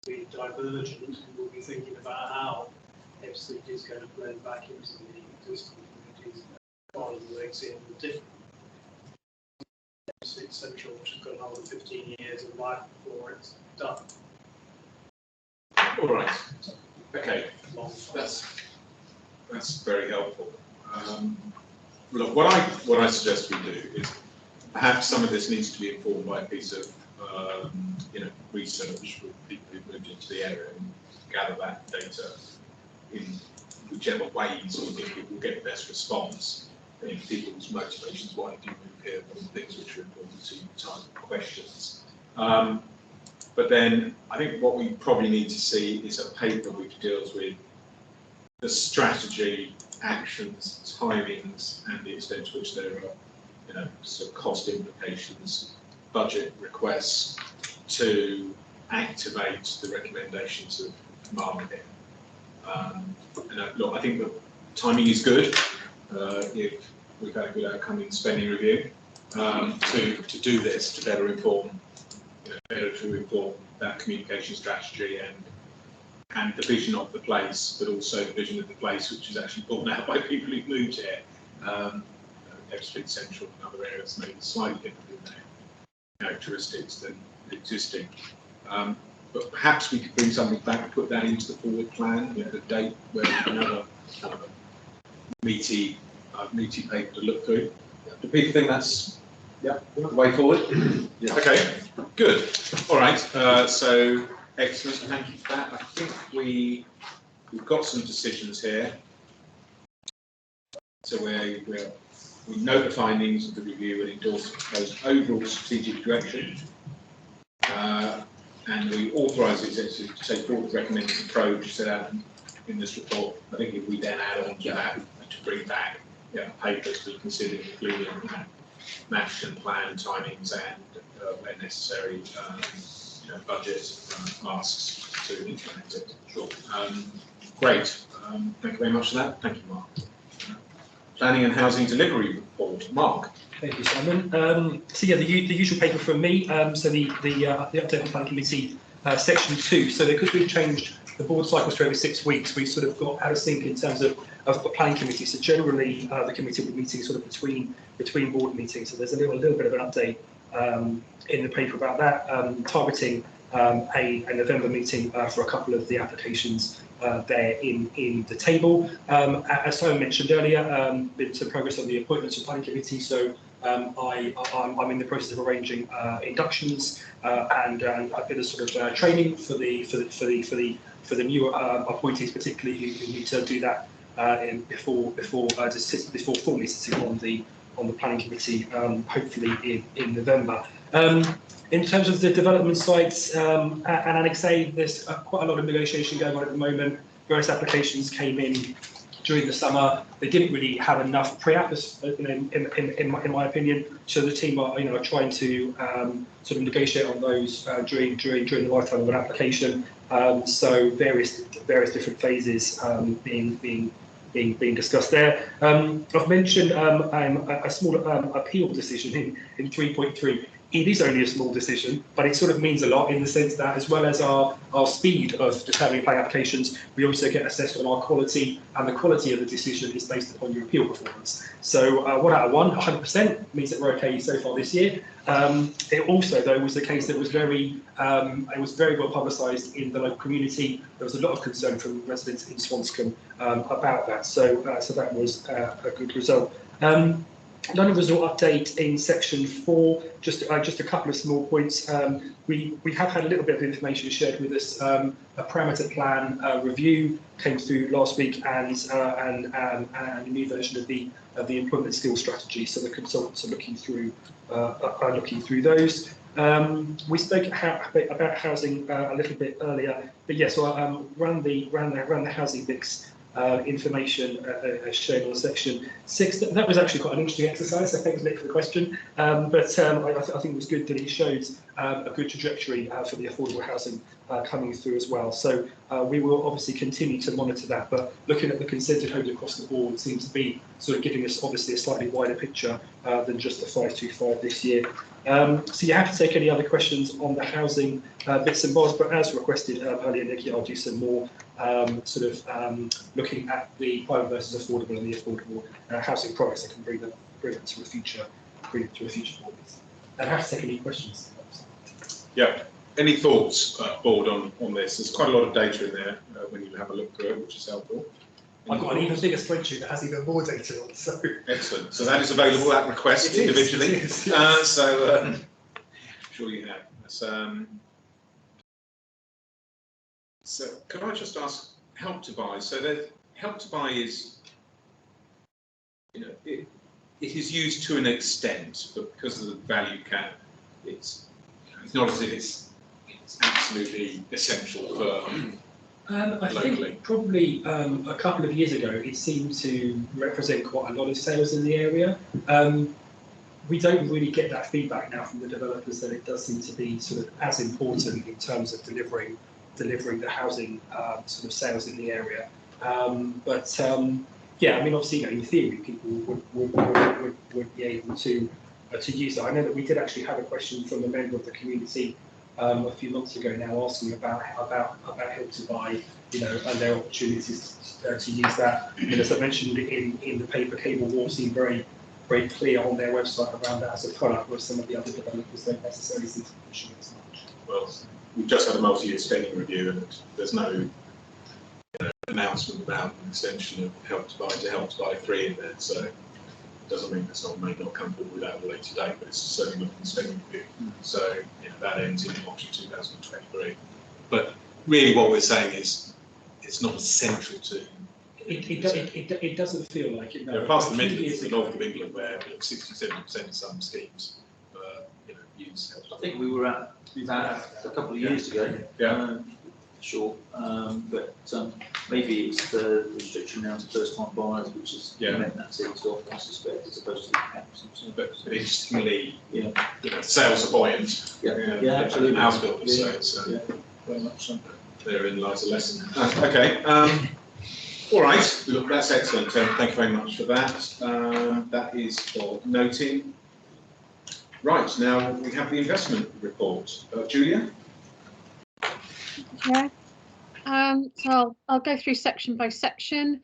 Be divergent, and we'll be thinking about how Ipswich is going to blend back into the existing communities rather than mixing the different. Ipswich Central, which has got another 15 years of life before it's done. All right. Okay. That's very helpful. Look, what I suggest we do is perhaps some of this needs to be informed by a piece of research with people who've moved into the area and gather that data in whichever ways we think it will get the best response in people's motivations. Why do you move here? What are the things which are important to you? Type of questions. But then I think what we probably need to see is a paper which deals with the strategy, actions, timings, and the extent to which there are, sort of cost implications, budget requests to activate the recommendations of marketing. Look, I think the timing is good. If we've had a good outcome in spending review, to do this to better inform that communication strategy and and the vision of the place, but also the vision of the place which is actually borne out by people who've moved here. Street Central and other areas may be slightly different in their characteristics than the existing. But perhaps we could bring something back and put that into the forward plan, you know, the date where we can have a kind of a meaty paper to look through. Do people think that's the way forward? Yeah. Okay, good. All right, so excellent, thank you for that. I think we've got some decisions here. So we note the findings of the review and endorse the proposed overall strategic direction. And we authorise the executive to take forward the recommended approach set out in this report. I think if we then add on to that to bring back papers to consider, including action plan, timings, and where necessary, budget asks to implement it. Sure. Great. Thank you very much for that. Thank you, Mark. Planning and Housing Delivery Report. Mark. Thank you, Simon. So yeah, the usual paper from me. So the update on Planning Committee section 2. So because we've changed the board cycles to every 6 weeks, we've sort of got out of sync in terms of the Planning Committee. So generally, the committee will be meeting sort of between board meetings. So there's a little bit of an update in the paper about that, targeting a November meeting for a couple of the applications there in the table. As Simon mentioned earlier, been some progress on the appointments of Planning Committee. So I'm in the process of arranging inductions and a bit of sort of training for the new appointees, particularly who need to do that before formally sitting on the Planning Committee, hopefully in November. In terms of the development sites and Annex A, there's quite a lot of negotiation going on at the moment. Various applications came in during the summer. They didn't really have enough pre-app, in my opinion. So the team are trying to sort of negotiate on those during the lifetime of an application. So various different phases being discussed there. I've mentioned a small appeal decision in 3.3. It is only a small decision, but it sort of means a lot in the sense that, as well as our speed of determining planning applications, we also get assessed on our quality, and the quality of the decision is based upon your appeal performance. So 1 out of 1, 100%, means that we're okay so far this year. It also, though, was the case that was very well publicised in the local community. There was a lot of concern from residents in Swanscombe about that. So that was a good result. Another result update in section 4, just a couple of small points. We have had a little bit of information shared with us. A parameter plan review came through last week, and a new version of the employment skills strategy. So the consultants are looking through those. We spoke about housing a little bit earlier, but yes, so ran the housing mix information as shown on section 6. That was actually quite an interesting exercise, so thanks, Nick, for the question. But I think it was good that it showed a good trajectory for the affordable housing coming through as well. So we will obviously continue to monitor that, but looking at the consented homes across the board seems to be sort of giving us obviously a slightly wider picture than just the 525 this year. So you have to take any other questions on the housing bits and bobs, but as requested earlier, Nikki, I'll do some more looking at the private versus affordable and the affordable housing products that can bring it to a future board. And I have to take any questions. Yeah. Any thoughts, board, on this? There's quite a lot of data in there when you have a look through it, which is helpful. I've got an even bigger spreadsheet that has even more data on. So excellent. So that is available at request individually. It is, yes. I'm sure you have. So can I just ask, Help to Buy? So that Help to Buy is, it is used to an extent, but because of the value cap, it's not as if it's absolutely essential for I think probably a couple of years ago, it seemed to represent quite a lot of sales in the area. We don't really get that feedback now from the developers that it does seem to be sort of as important in terms of delivering the housing sort of sales in the area. Yeah, I mean, obviously, in theory, people would be able to use that. I know that we did actually have a question from a member of the community a few months ago now, asking about Help to Buy and there are opportunities to use that. As I mentioned in the paper, Cable War seem very clear on their website around that as a product, where some of the other developers don't necessarily seem to be pushing as much. Well, we've just had a multi-year spending review, and there's no announcement about an extension of Help to Buy 3 in there, so it doesn't mean that someone may not come forward with that at a later date, but it's certainly not in the spending review. So that ends in March 2023. But really what we're saying is it's not essential to. It doesn't feel like it. No. Past the Midlands, the north of England, where 60-70% of some schemes use Help to Buy. I think we were at that a couple of years ago. Yeah. Sure, but maybe it's the restriction now to first-time buyers, which is meant that's it off, I suspect, as opposed to the caps. But interestingly, sales are buoyant. Yeah, absolutely. House builders, so very much so. Therein lies a lesson. Okay. All right. Look, that's excellent. Thank you very much for that. That is for noting. Right, now we have the investment report. Julia? Yeah. So I'll go through section by section.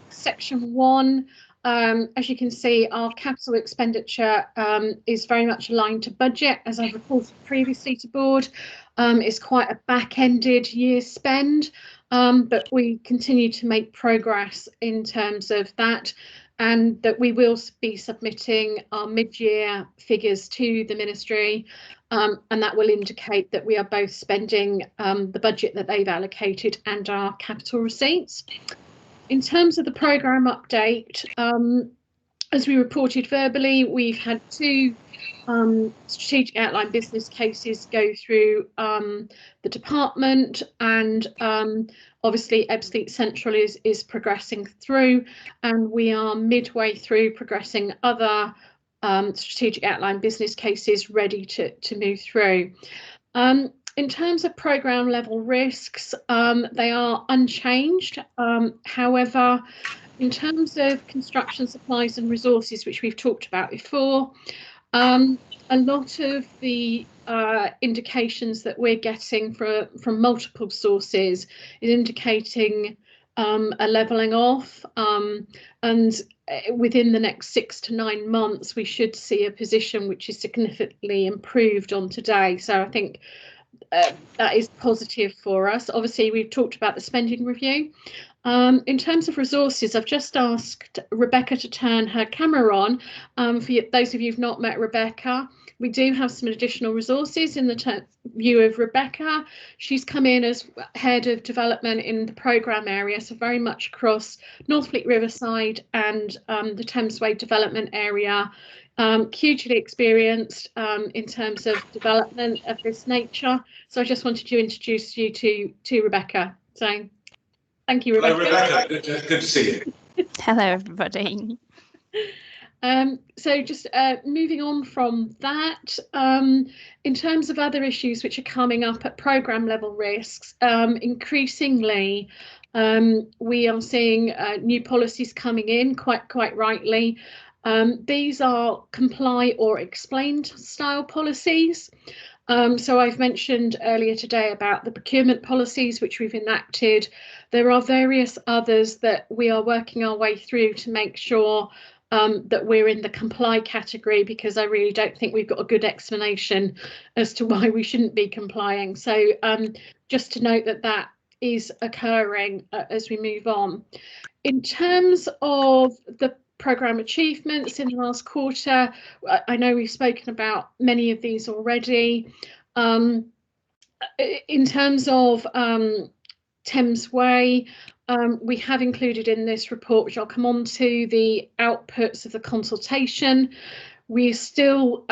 Section 1, as you can see, our capital expenditure is very much aligned to budget, as I've reported previously to board. It's quite a back-ended year spend, but we continue to make progress in terms of that, and that we will be submitting our mid-year figures to the ministry, and that will indicate that we are both spending the budget that they've allocated and our capital receipts. In terms of the programme update, as we reported verbally, we've had 2 strategic outline business cases go through the department, and obviously Ebbsfleet Central is progressing through, and we are midway through progressing other strategic outline business cases ready to move through. In terms of programme level risks, they are unchanged. However, in terms of construction supplies and resources, which we've talked about before, a lot of the indications that we're getting from multiple sources is indicating a levelling off, and within the next 6 to 9 months we should see a position which is significantly improved on today. So I think that is positive for us. Obviously, we've talked about the spending review. In terms of resources, I've just asked Rebecca to turn her camera on. For those of you who've not met Rebecca, we do have some additional resources in the view of Rebecca. She's come in as head of development in the programme area, so very much across Northfleet Riverside and the Thamesway development area. Hugely experienced in terms of development of this nature. So I just wanted to introduce you to Rebecca. So thank you, Rebecca. Hello, Rebecca. Good to see you. Hello, everybody. So just moving on from that, in terms of other issues which are coming up at programme level risks, increasingly we are seeing new policies coming in, quite rightly. These are comply or explained style policies. So I've mentioned earlier today about the procurement policies which we've enacted. There are various others that we are working our way through to make sure that we're in the comply category, because I really don't think we've got a good explanation as to why we shouldn't be complying. So just to note that is occurring as we move on. In terms of the programme achievements in the last quarter, I know we've spoken about many of these already. In terms of Thamesway, we have included in this report, which I'll come on to, the outputs of the consultation. We're still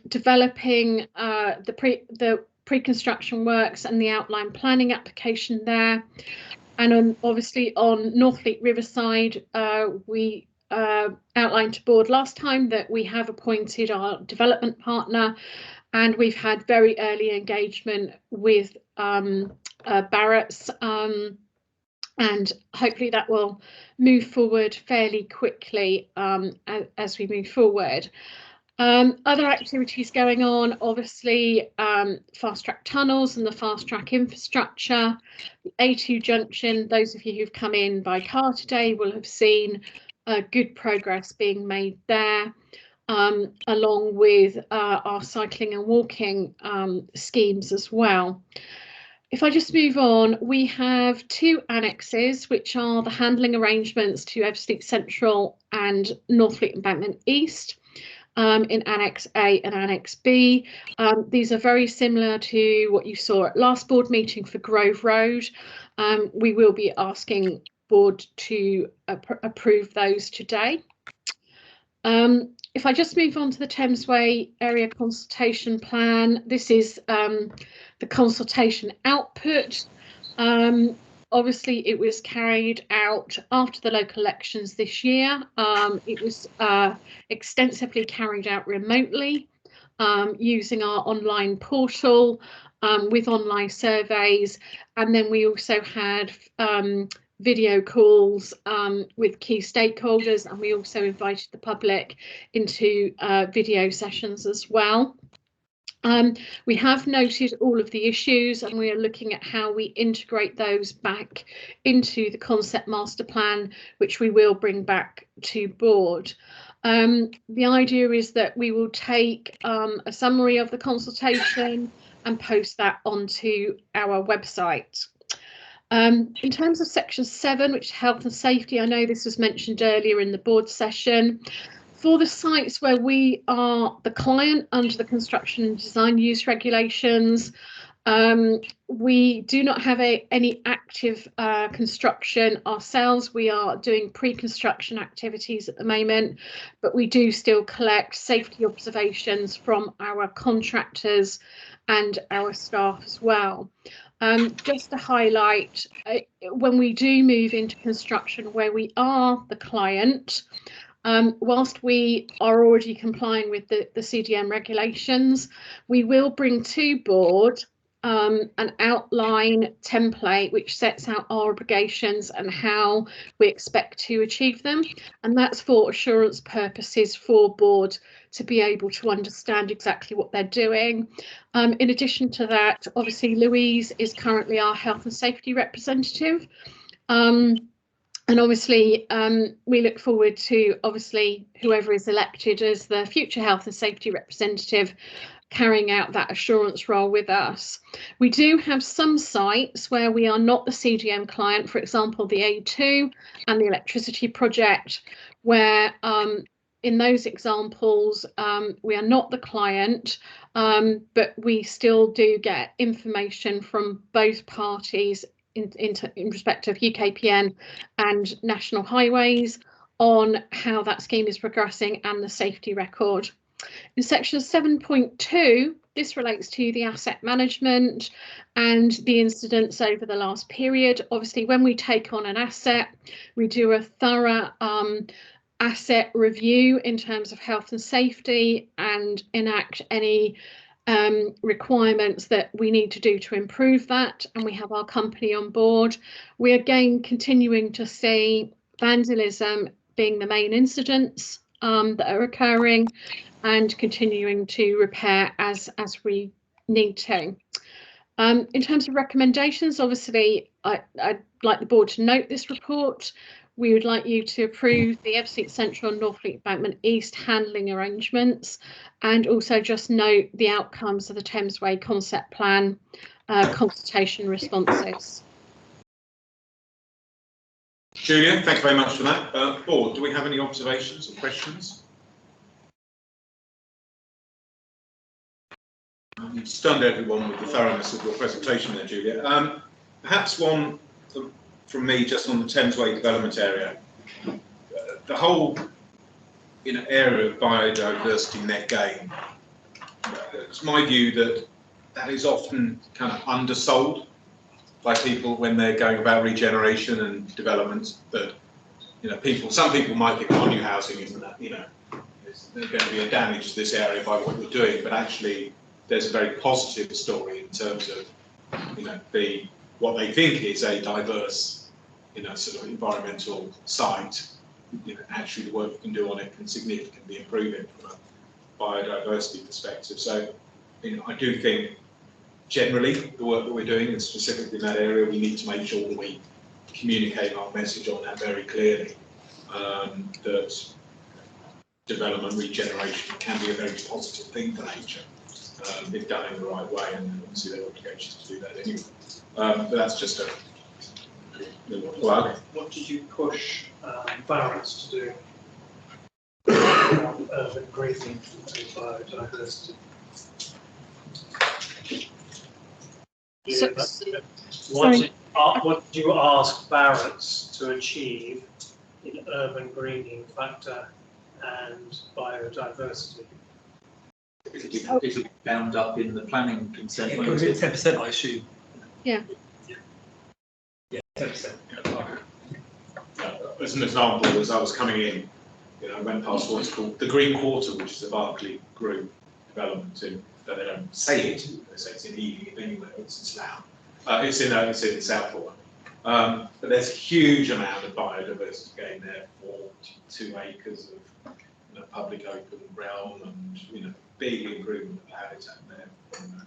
developing the pre-construction works and the outline planning application there. And obviously on Northfleet Riverside, we outlined to board last time that we have appointed our development partner, and we've had very early engagement with Barrett's, and hopefully that will move forward fairly quickly as we move forward. Other activities going on, obviously, fast track tunnels and the fast track infrastructure. The A2 junction, those of you who've come in by car today will have seen good progress being made there, along with our cycling and walking schemes as well. If I just move on, we have two annexes, which are the handling arrangements to Eversleet Central and Northfleet Embankment East. In Annex A and Annex B. These are very similar to what you saw at last board meeting for Grove Road. We will be asking board to approve those today. If I just move on to the Thamesway Area Consultation Plan, this is the consultation output. Obviously, it was carried out after the local elections this year. It was extensively carried out remotely using our online portal with online surveys. And then we also had video calls with key stakeholders, and we also invited the public into video sessions as well. We have noted all of the issues, and we are looking at how we integrate those back into the concept master plan, which we will bring back to board. The idea is that we will take a summary of the consultation and post that onto our website. In terms of section 7, which is health and safety, I know this was mentioned earlier in the board session. For the sites where we are the client under the construction and design use regulations, we do not have any active construction ourselves. We are doing pre-construction activities at the moment, but we do still collect safety observations from our contractors and our staff as well. Just to highlight, when we do move into construction where we are the client, whilst we are already complying with the CDM regulations, we will bring to board an outline template which sets out our obligations and how we expect to achieve them. And that's for assurance purposes for board to be able to understand exactly what they're doing. In addition to that, obviously Louise is currently our health and safety representative. And obviously, we look forward to, obviously, whoever is elected as the future health and safety representative carrying out that assurance role with us. We do have some sites where we are not the CDM client, for example, the A2 and the electricity project, where in those examples, we are not the client, but we still do get information from both parties in respect of UKPN and National Highways on how that scheme is progressing and the safety record. In section 7.2, this relates to the asset management and the incidents over the last period. Obviously, when we take on an asset, we do a thorough asset review in terms of health and safety and enact any requirements that we need to do to improve that, and we have our company on board. We are again continuing to see vandalism being the main incidents that are occurring, and continuing to repair as we need to. In terms of recommendations, obviously I'd like the board to note this report. We would like you to approve the Eversleet Central and Northfleet Embankment East handling arrangements, and also just note the outcomes of the Thamesway concept plan consultation responses. Julia, thank you very much for that. Board, do we have any observations or questions? You've stunned everyone with the thoroughness of your presentation there, Julia. Perhaps one from me just on the Thamesway development area. The whole area of biodiversity net gain, it's my view that that is often kind of undersold by people when they're going about regeneration and development. That some people might think, oh, new housing isn't that, there's going to be a damage to this area by what we're doing, but actually there's a very positive story in terms of what they think is a diverse sort of environmental site. Actually the work we can do on it can significantly improve it from biodiversity perspective. So, I do think generally the work that we're doing, and specifically in that area, we need to make sure that we communicate our message on that very clearly. That development regeneration can be a very positive thing for nature if done in the right way, and obviously there are obligations to do that anyway. But that's just a little plug. What did you push Barrett's to do? Urban greening and biodiversity. What did you ask Barrett's to achieve in urban greening factor and biodiversity? It'll be bound up in the planning consent. It was 10%, I assume. Yeah. Yeah, 10%. As an example, as I was coming in, I went past what's called the Green Quarter, which is a Berkeley Group development but they don't say it. They say it's in Ely, if anywhere, it's in Slough. It's in Southall. But there's a huge amount of biodiversity gain there, 42 acres of public open realm, and big improvement of habitat there from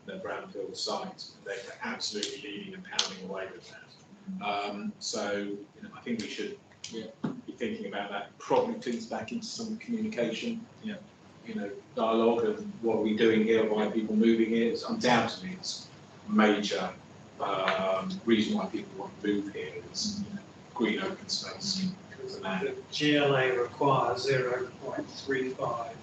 their brownfield site. They're absolutely leading and pounding away with that. So I think we should be thinking about that. Probably feeds back into some communication, dialogue of what are we doing here, why are people moving here. It's undoubtedly a major reason why people want to move here is green open space. The GLA requires 0.35.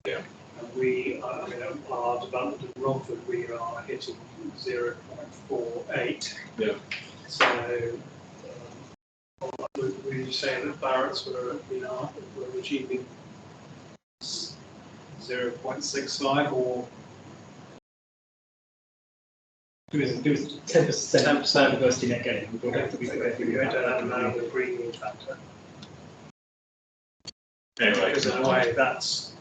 Yeah. And we, our development in Romford, we are hitting 0.48. Yeah. So, were you saying that Barrett's were achieving 0.65 or? It was 10% biodiversity net gain. We don't have another greening factor. Anyway, because in a way that's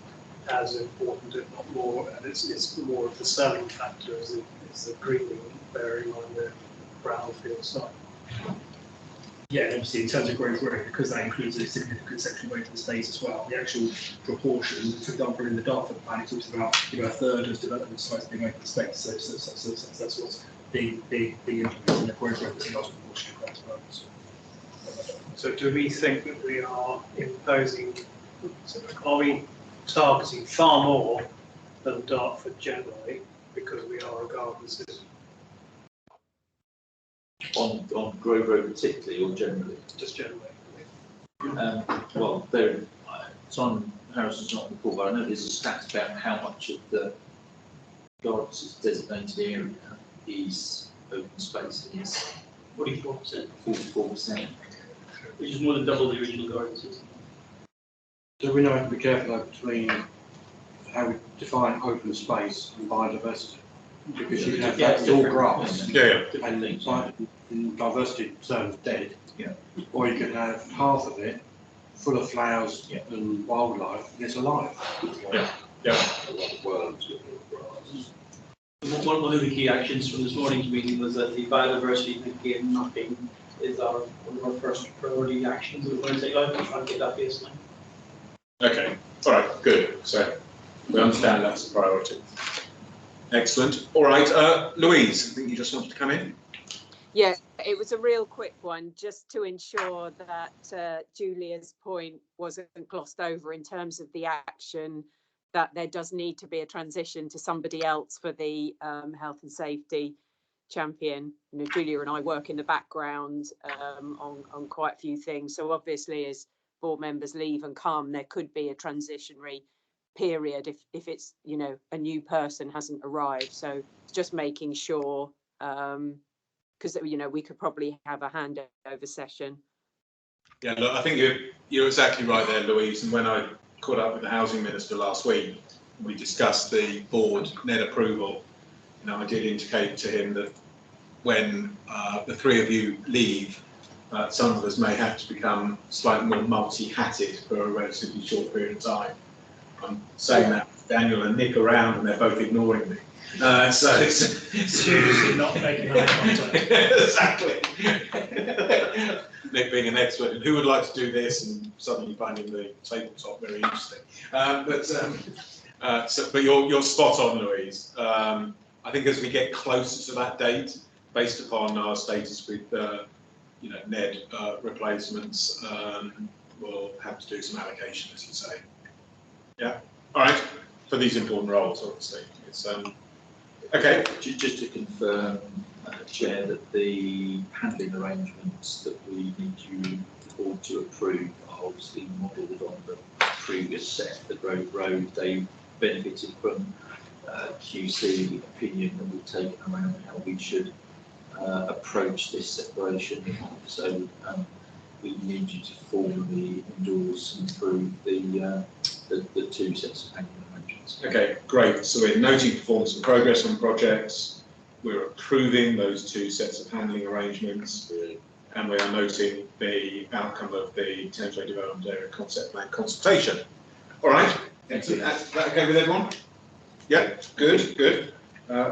as important, if not more, and it's more of the selling factor as the greening, bearing on the brownfield site. Yeah, and obviously in terms of growth rate, because that includes a significant section of open space as well, the actual proportion, for example, in the Dartford plan, it talks about a third of development sites being open space, so that's what's big influence in the growth rate, that's a large proportion of that as well. So do we think that we are imposing, are we targeting far more than Dartford generally, because we are a garden city? On Grove Road particularly, or generally? Just generally. Well, Simon Harrison's not report, but I know there's a stat about how much of the gardens' designated area is open space. And it's 44%. 44%. Which is more than double the original garden system. Do we have to be careful though between how we define open space and biodiversity? Because you can have that all grass. Yeah. And like, in diversity terms, dead. Yeah. Or you can have half of it full of flowers and wildlife, and it's alive. Yeah. Worms. One of the key actions from this morning's meeting was that the biodiversity again mapping is one of our first priority actions that we're going to take out and try and get that baseline. Okay. All right. Good. So we understand that's a priority. Excellent. All right, Louise, I think you just wanted to come in. Yeah, it was a real quick one, just to ensure that Julia's point wasn't glossed over in terms of the action, that there does need to be a transition to somebody else for the health and safety champion. Julia and I work in the background on quite a few things. So obviously, as board members leave and come, there could be a transitionary period if it's a new person hasn't arrived. So it's just making sure, because we could probably have a handover session. Yeah, look, I think you're exactly right there, Louise. And when I caught up with the housing minister last week, we discussed the board net approval. I did indicate to him that when the three of you leave, some of us may have to become slightly more multi-hatted for a relatively short period of time. I'm saying that with Daniel and Nick around, and they're both ignoring me. So it's seriously not making eye contact. Exactly. Nick being an expert in who would like to do this and suddenly finding the tabletop very interesting. But you're spot on, Louise. I think as we get closer to that date, based upon our status with NED replacements, we'll have to do some allocation, as you say. Yeah. All right. For these important roles, obviously. It's okay. Just to confirm, Chair, that the handling arrangements that we need you all to approve are obviously modelled on the previous set, the Grove Road. They benefited from QC opinion that we've taken around how we should approach this separation. So we need you to formally endorse and approve the two sets of handling arrangements. Okay, great. So we're noting performance and progress on projects. We're approving those two sets of handling arrangements, and we are noting the outcome of the Thames Way Development Area Concept Plan consultation. All right. Excellent. Is that okay with everyone? Yeah. Good. Good.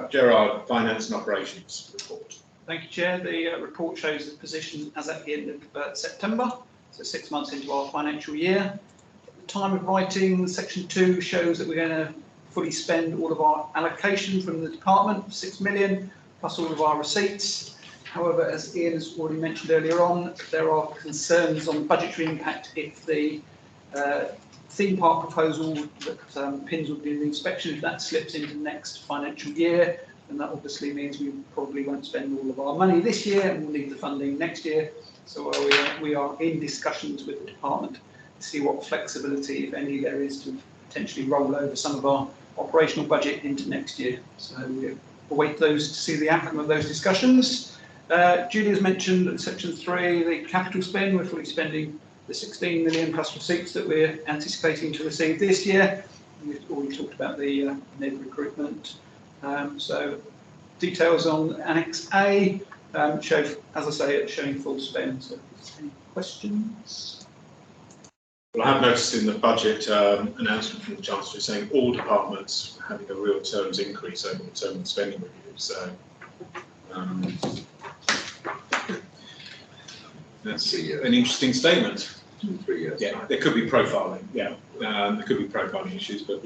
Gerard, Finance and Operations report. Thank you, Chair. The report shows the position as at the end of September, so 6 months into our financial year. At the time of writing, section 2 shows that we're going to fully spend all of our allocation from the department, 6 million, plus all of our receipts. However, as Ian has already mentioned earlier on, there are concerns on budgetary impact if the theme park proposal that Pins will do the inspection, if that slips into next financial year, and that obviously means we probably won't spend all of our money this year and we'll need the funding next year. So we are in discussions with the department to see what flexibility, if any, there is to potentially roll over some of our operational budget into next year. So we await those to see the outcome of those discussions. Julie has mentioned in section 3, the capital spend. We're fully spending the 16 million plus receipts that we're anticipating to receive this year. We've already talked about the NED recruitment. So details on Annex A show, as I say, it's showing full spend. So any questions? Well, I have noticed in the budget announcement from the Chancellor saying all departments are having a real terms increase over the term of spending review. So that's an interesting statement. 3 years. Yeah, there could be profiling. Yeah, there could be profiling issues, but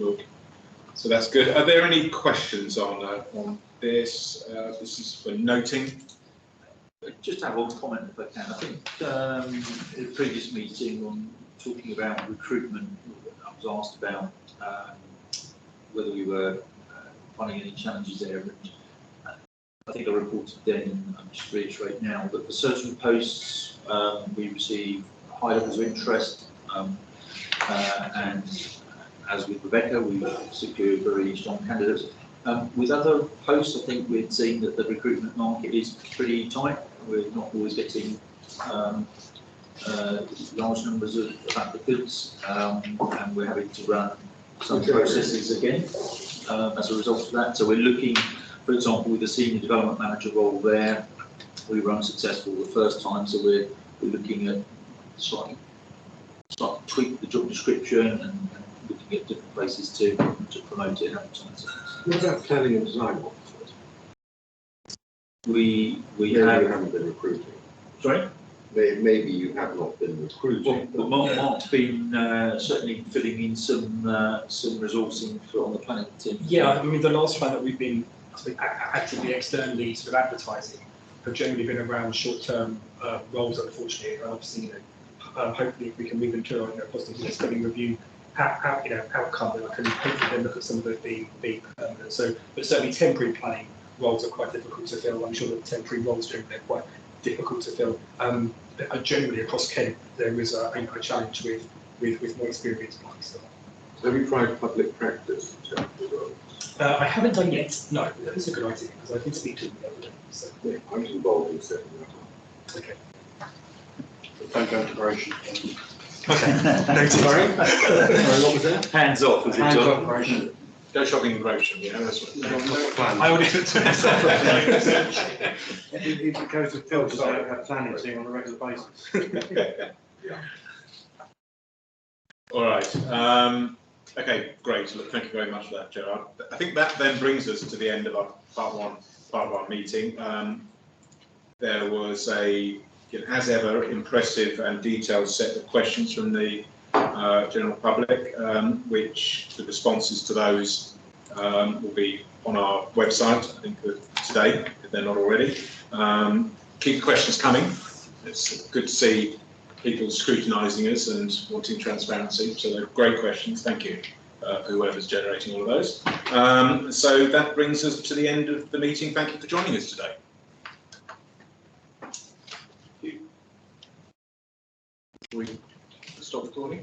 so that's good. Are there any questions on this? This is for noting. Just have one comment if I can. I think in the previous meeting on talking about recruitment, I was asked about whether we were finding any challenges there. And I think I reported then, and I'm just reiterate now, that for certain posts we receive high levels of interest, and as with Rebecca, we've secured very strong candidates. With other posts, I think we've seen that the recruitment market is pretty tight. We're not always getting large numbers of applicants, and we're having to run some processes again as a result of that. So we're looking, for example, with the senior development manager role there, we were unsuccessful the first time, so we're looking at slightly tweak the job description and looking at different places to promote it and advertise it. What about planning and design? We haven't been recruiting. Sorry? Maybe you have not been recruiting. Well, Mark's been certainly filling in some resourcing on the planning team. Yeah, I mean, the last plan that we've been actively externally sort of advertising have generally been around short-term roles, unfortunately. And obviously, hopefully, if we can move them to a positive spending review outcome, then I can hopefully then look at some of those being permanent. So, but certainly temporary planning roles are quite difficult to fill. I'm sure that temporary roles generally are quite difficult to fill. Generally across Kent, there is a challenge with more experienced planning staff. Have you tried public practice? I haven't done yet. No, that's a good idea because I did speak to them the other day. So. Yeah, I was involved in setting that up. Okay. Don't go to Croatia. Okay. Sorry, what was that? Hands off, was it, Hands John? off Croatia. Go shopping in Gresham, yeah, that's what. Plan. I already took to myself. We need to go to Phil so I don't have planning team on a regular basis. All right. Okay, great. Look, thank you very much for that, Gerard. I think that then brings us to the end of our part of our meeting. There was a as ever, impressive and detailed set of questions from the general public, which the responses to those will be on our website, I think today, if they're not already. Keep the questions coming. It's good to see people scrutinising us and wanting transparency. So they're great questions. Thank you, whoever's generating all of those. So that brings us to the end of the meeting. Thank you for joining us today. We stop recording.